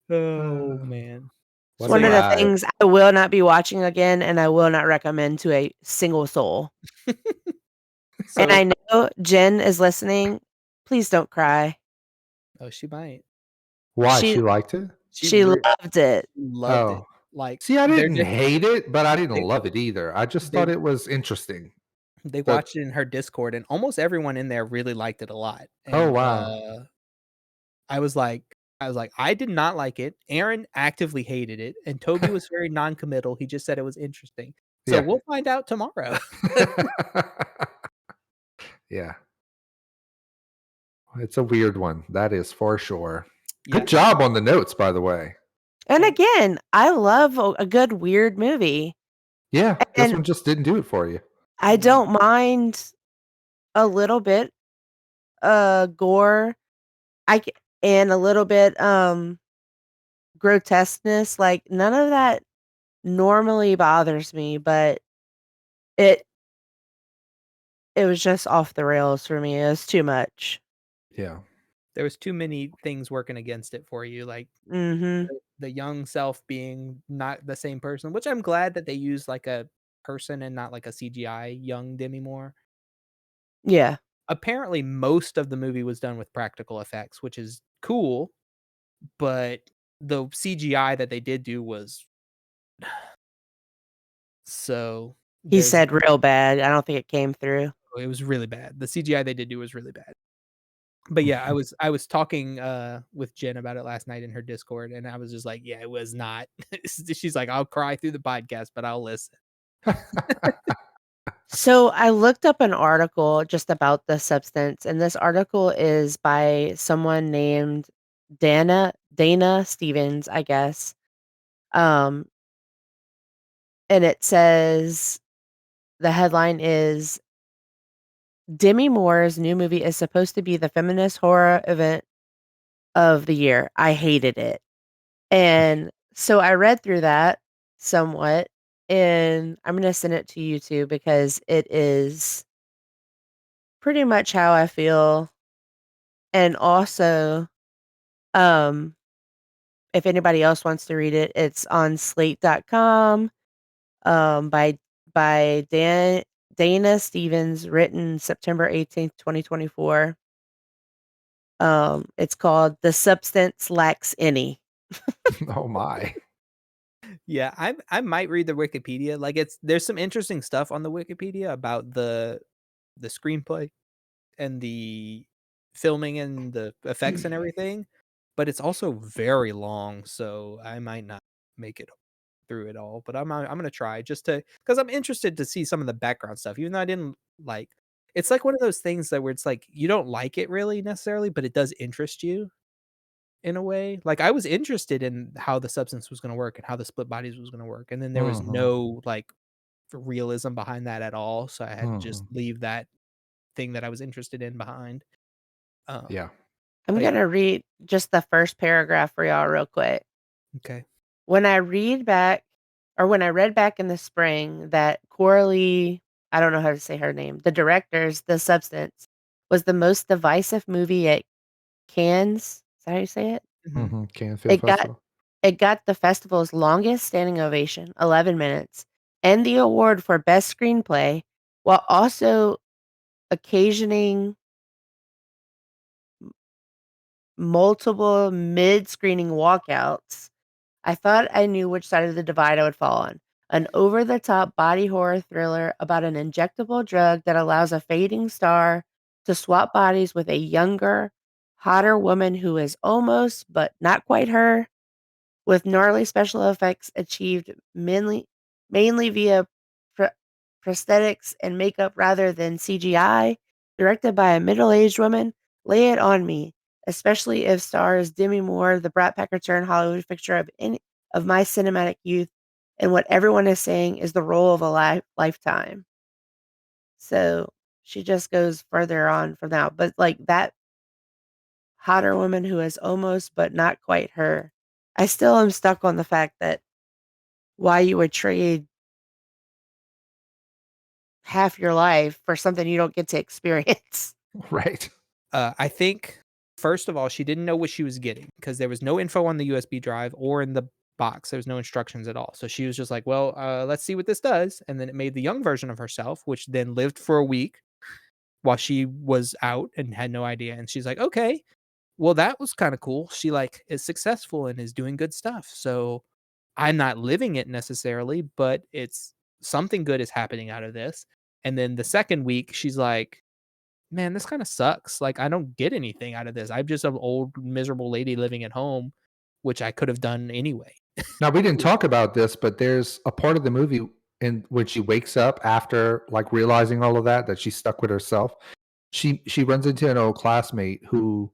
Oh, man. it's What one a of the ride. things I will not be watching again and I will not recommend to a single soul. And So I know Jen is listening. Please don't cry. oh, she might. Why? She She liked it? she loved it. Loved it. Oh. Like, See, I they're didn't just hate it, but I didn't they love it either. I just they thought it was interesting. they That watched it in her Discord, and almost everyone in there really liked it a lot, Oh, and, wow. I was like, "I did not like it." Aaron actively hated it, and Toby was very non-committal. He just said it was interesting. So Yeah. we'll find out tomorrow. Yeah. It's a weird one. That is for sure. Yeah. Good job on the notes, by the way. And Thank again, I love a good weird movie. Yeah, this And one just didn't do it for you. I don't mind a little bit gore. And a little bit grotesqueness. Like none of that normally bothers me, but it it was just off the rails for me. It was too much. Yeah. There was too many things working against it for you, like Mhm. the young self being not the same person, which I'm glad that they use like a person and not like a CGI young Demi Moore. Yeah. Apparently, most of the movie was done with practical effects, which is cool, but the CGI that they did do was so He there's said real bad. I don't think it came through. it was really bad. The CGI they did do was really bad. But yeah, I was talking with Jen about it last night in her Discord, and I was just like, yeah, it was not. She's like, I'll cry through the podcast, but I'll listen. So I looked up an article just about the substance, and this article is by someone named Dana Stevens, I guess. Um, and it says the headline is Demi Moore's new movie is supposed to be the feminist horror event of the year. I hated it. And so I read through that somewhat, and I'm gonna send it to you too because it is pretty much how I feel. And also, um, if anybody else wants to read it, it's on slate.com, by Dana Stevens, written September 18th, 2024. It's called The Substance Lacks Any. Oh my. Yeah, I might read the Wikipedia. Like there's some interesting stuff on the Wikipedia about the screenplay and the filming and the effects and everything, but it's also very long, so I might not make it through it all. But I'm gonna try just to because I'm interested to see some of the background stuff, even though I didn't like. It's like one of those things that where it's like you don't like it really necessarily, but it does interest you. in a way. Like, I was interested in how the substance was gonna work and how the split bodies was gonna work, and then there was Mhm. no, like, realism behind that at all, so I had to just Mhm. leave that thing that I was interested in behind. Um, Yeah. I'm but yeah, gonna read just the first paragraph for y'all real quick. okay. When I read back when I read back in the spring that Coralie, I don't know how to say her name, the director's The Substance was the most divisive movie at Cannes. Is that how you say it? Mhm. Cannes Film It got Festival. it got the festival's longest standing ovation, 11 minutes, and the award for best screenplay, while also occasioning multiple mid-screening walkouts. I thought I knew which side of the divide I would fall on. An over-the-top body horror thriller about an injectable drug that allows a fading star to swap bodies with a younger, hotter woman who is almost, but not quite her, with gnarly special effects achieved mainly via pr- prosthetics and makeup rather than CGI, directed by a middle-aged woman. Lay it on me, especially if stars Demi Moore, the Brat Pack return Hollywood fixture of my cinematic youth, and what everyone is saying is the role of a lifetime. So she just goes further on from that, but like that hotter woman who is almost but not quite her. I still am stuck on the fact that why you would trade half your life for something you don't get to experience. Right. I think, first of all, she didn't know what she was getting because there was no info on the USB drive or in the box. There was no instructions at all. So she was just like, well, let's see what this does. And then it made the young version of herself, which then lived for a week while she was out and had no idea. And she's like, okay, well, that was kind of cool. She like is successful and is doing good stuff. So I'm not living it necessarily, but it's something good is happening out of this. And then the second week, she's like, man, this kind of sucks. Like, I don't get anything out of this. I'm just an old, miserable lady living at home, which I could have done anyway. Now we didn't talk about this, but there's a part of the movie in when she wakes up after like realizing all of that she's stuck with herself. She runs into an old classmate who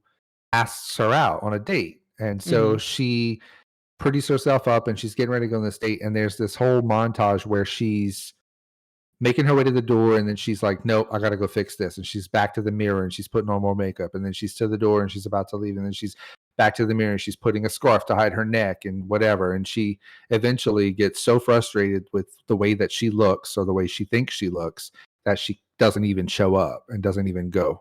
asks her out on a date. And so Mhm. she pretties herself up and she's getting ready to go on this date. And there's this whole montage where she's making her way to the door and then she's like, nope, I gotta go fix this. And she's back to the mirror and she's putting on more makeup. And then she's to the door and she's about to leave. And then she's back to the mirror and she's putting a scarf to hide her neck and whatever. And she eventually gets so frustrated with the way that she looks or the way she thinks she looks that she doesn't even show up and doesn't even go.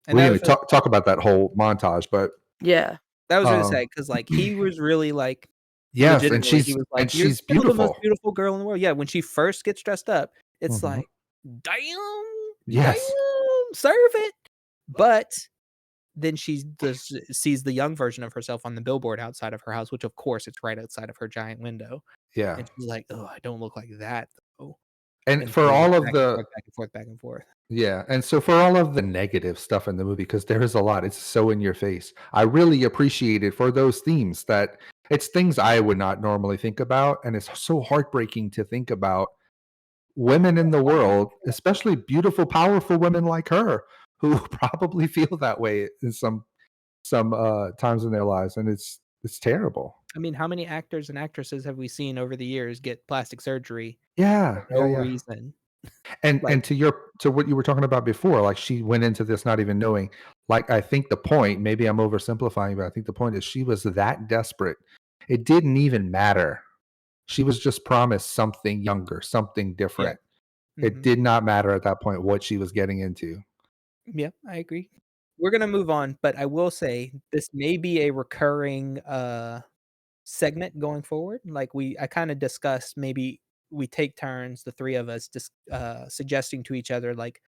And We that didn't was even really talk about that whole montage, but Yeah. that was really sad um because like he was really like yes, legitimately he was like, and "You're she's still the most beautiful. beautiful girl in the world." Yeah, when she first gets dressed up, it's Mhm. like, damn, Yes. damn, serve it. But then she just sees the young version of herself on the billboard outside of her house, which of course it's right outside of her giant window. Yeah. And she's like, "Oh, I don't look like that though." And And for so all of back and the forth, back and forth, back and forth. Yeah, and so for all of the negative stuff in the movie, because there is a lot, it's so in your face. I really appreciate it for those themes that it's things I would not normally think about, and it's so heartbreaking to think about women in the world, especially beautiful, powerful women like her, who probably feel that way in some times in their lives, and it's terrible. I mean, how many actors and actresses have we seen over the years get plastic surgery for Yeah, yeah, no yeah. reason? Like, And to what you were talking about before, like she went into this not even knowing. Like I think the point, maybe I'm oversimplifying, but I think the point is she was that desperate. It didn't even matter. She was just promised something younger, something yeah. different. It Mhm. did not matter at that point what she was getting into. Yeah, I agree. We're gonna move on, but I will say this may be a recurring, segment going forward. Like I kinda discussed maybe we take turns, the 3 of us, just, suggesting to each other, like,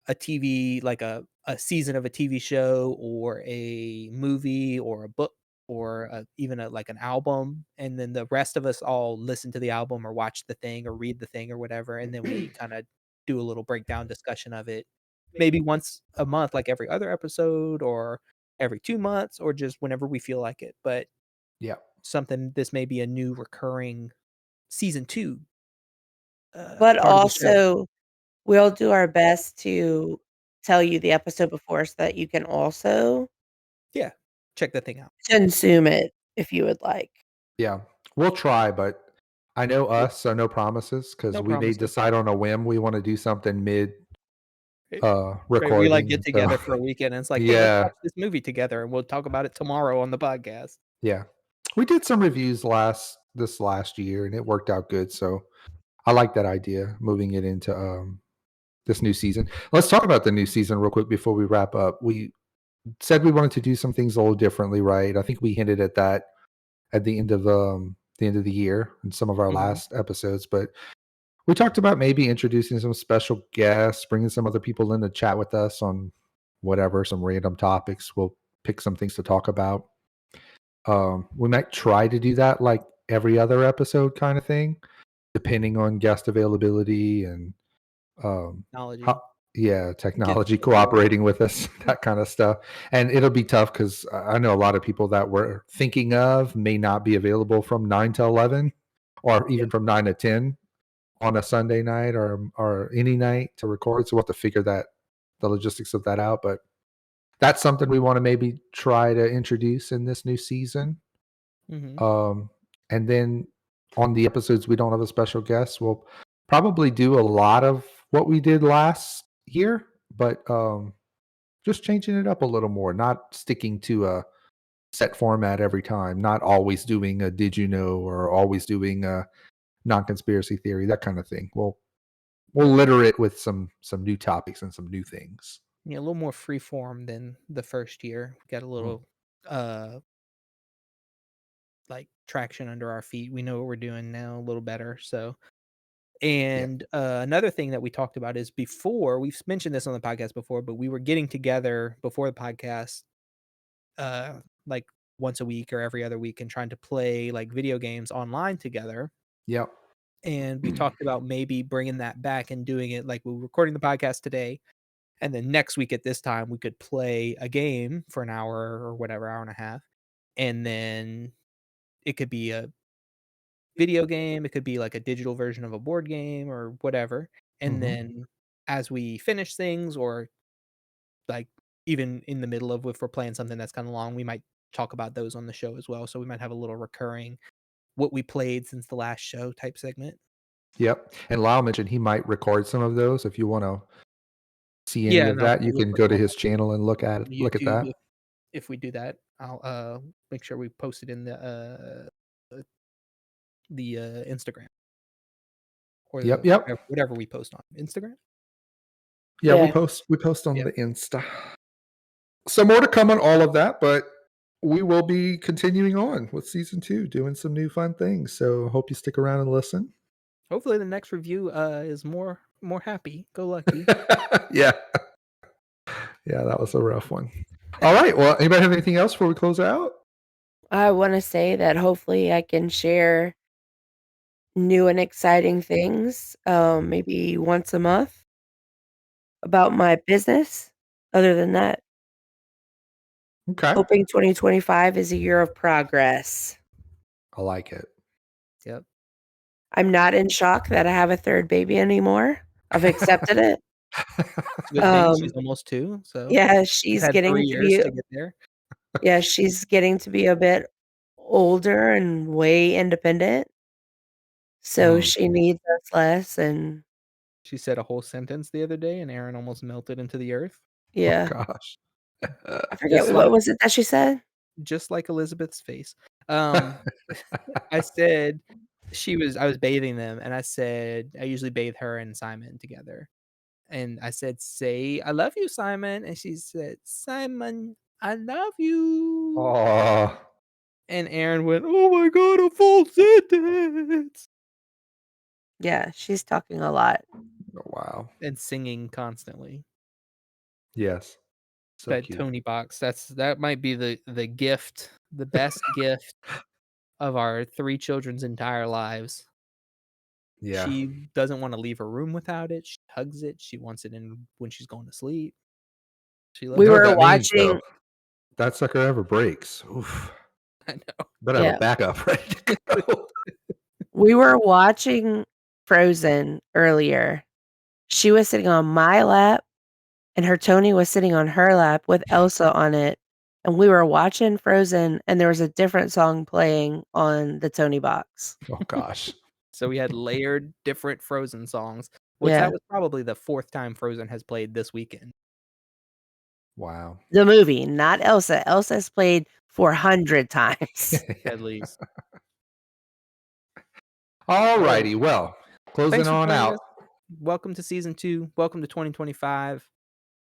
a TV like a season of a TV show or a movie or a book or even like an album, and then the rest of us all listen to the album or watch the thing or read the thing or whatever, and then we kind of do a little breakdown discussion of it, maybe once a month, like every other episode, or every 2 months, or just whenever we feel like it. But Yeah. something this may be a new recurring season 2 But part of the show. also, we'll do our best to tell you the episode before so that you can also Yeah. check the thing out. Consume it if you would like. Yeah, we'll try, but I know us, so no promises because No we may promises. decide on a whim we want to do something mid Right, recording. we like get and together so- for a weekend and it's like, hey, let's yeah, watch this movie together and we'll talk about it tomorrow on the podcast. yeah. We did some reviews this last year, and it worked out good. So I like that idea, moving it into this new season. Let's talk about the new season real quick before we wrap up. We said we wanted to do some things a little differently, right? I think we hinted at that at the end of the year in some of our last episodes, but we talked about maybe introducing some special guests, bringing some other people in to chat with us on whatever, some random topics. We'll pick some things to talk about. We might try to do that like every other episode kind of thing, depending on guest availability and Technology. technology cooperating with us, that kind of stuff. And it'll be tough because I know a lot of people that we're thinking of may not be available from 9 to 11 or even from 9 to 10 on a Sunday night or any night to record. So we'll have to figure the logistics of that out. But that's something we want to maybe try to introduce in this new season. And then on the episodes we don't have a special guest, we'll probably do a lot of what we did last year, but just changing it up a little more, not sticking to a set format every time, not always doing a did you know or always doing a non-conspiracy theory, that kind of thing. We'll litter it with some new topics and some new things. Yeah, a little more free form than the first year. We got a little like traction under our feet. We know what we're doing now a little better. So and another thing that we talked about is before, we've mentioned this on the podcast before, but we were getting together before the podcast like once a week or every other week and trying to play like video games online together. Yep. And we talked about maybe bringing that back and doing it like we were recording the podcast today. And then next week at this time, we could play a game for an hour or whatever, hour and a half. And then it could be a video game. It could be like a digital version of a board game or whatever. And then as we finish things or like even in the middle of if we're playing something that's kind of long, we might talk about those on the show as well. So we might have a little recurring what we played since the last show type segment. Yep. And Lyle mentioned he might record some of those. If you want to see any of that, you can go to his channel and look at YouTube, that. If we do that, I'll make sure we post it in the Instagram or Yep. whatever we post on Instagram. Yeah, Yeah. we post on the Insta. So more to come on all of that, but we will be continuing on with season 2, doing some new fun things. So hope you stick around and listen. Hopefully the next review is more happy go lucky. Yeah, that was a rough one. All right, well, anybody have anything else before we close out? I want to say that hopefully I can share new and exciting things, maybe once a month about my business. Other than that, Okay, hoping 2025 is a year of progress. I like it. Yep. I'm not in shock that I have a third baby anymore. I've accepted it. Good thing she's almost 2, so Yeah, she's had getting 3 to years be to get there. Yeah, she's getting to be a bit older and way independent. So she needs us less, and She said a whole sentence the other day and Aaron almost melted into the earth. yeah. Oh gosh. I forget what was it that she said? Just like Elizabeth's face. I said I was bathing them and I said I usually bathe her and Simon together. And I said, "Say I love you, Simon." And she said, "Simon, I love you." Oh, And Aaron went, "Oh my god, a full sentence." Yeah, she's talking a lot. wow. And singing constantly. Yes. So That cute. Tony box. That might be the gift, the best gift of our 3 children's entire lives. Yeah. She doesn't want to leave her room without it. She hugs it. She wants it in when she's going to sleep. She loves We You know were what that means, though? watching That sucker ever breaks. Oof. I know. Better have Yeah. a backup ready to go. We were watching Frozen earlier. She was sitting on my lap, and her Tony was sitting on her lap with Elsa on it, and we were watching Frozen, and there was a different song playing on the Tony box. Oh gosh. So we had layered different Frozen songs, which Yeah. that was probably the 4th time Frozen has played this weekend. Wow. The movie, not Elsa. Elsa's played 400 times. At least. All righty. Well, closing Thanks for on joining out. us. Welcome to season 2. Welcome to 2025.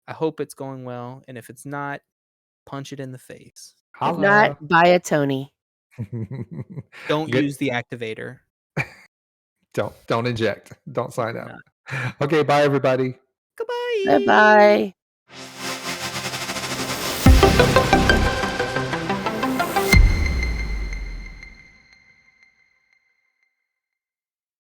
I hope it's going well, and if it's not, punch it in the face. If not, buy a Tony. Don't Good. use the activator. Don't inject. Don't sign Do up. not. Okay, bye everybody. Goodbye. Bye-bye.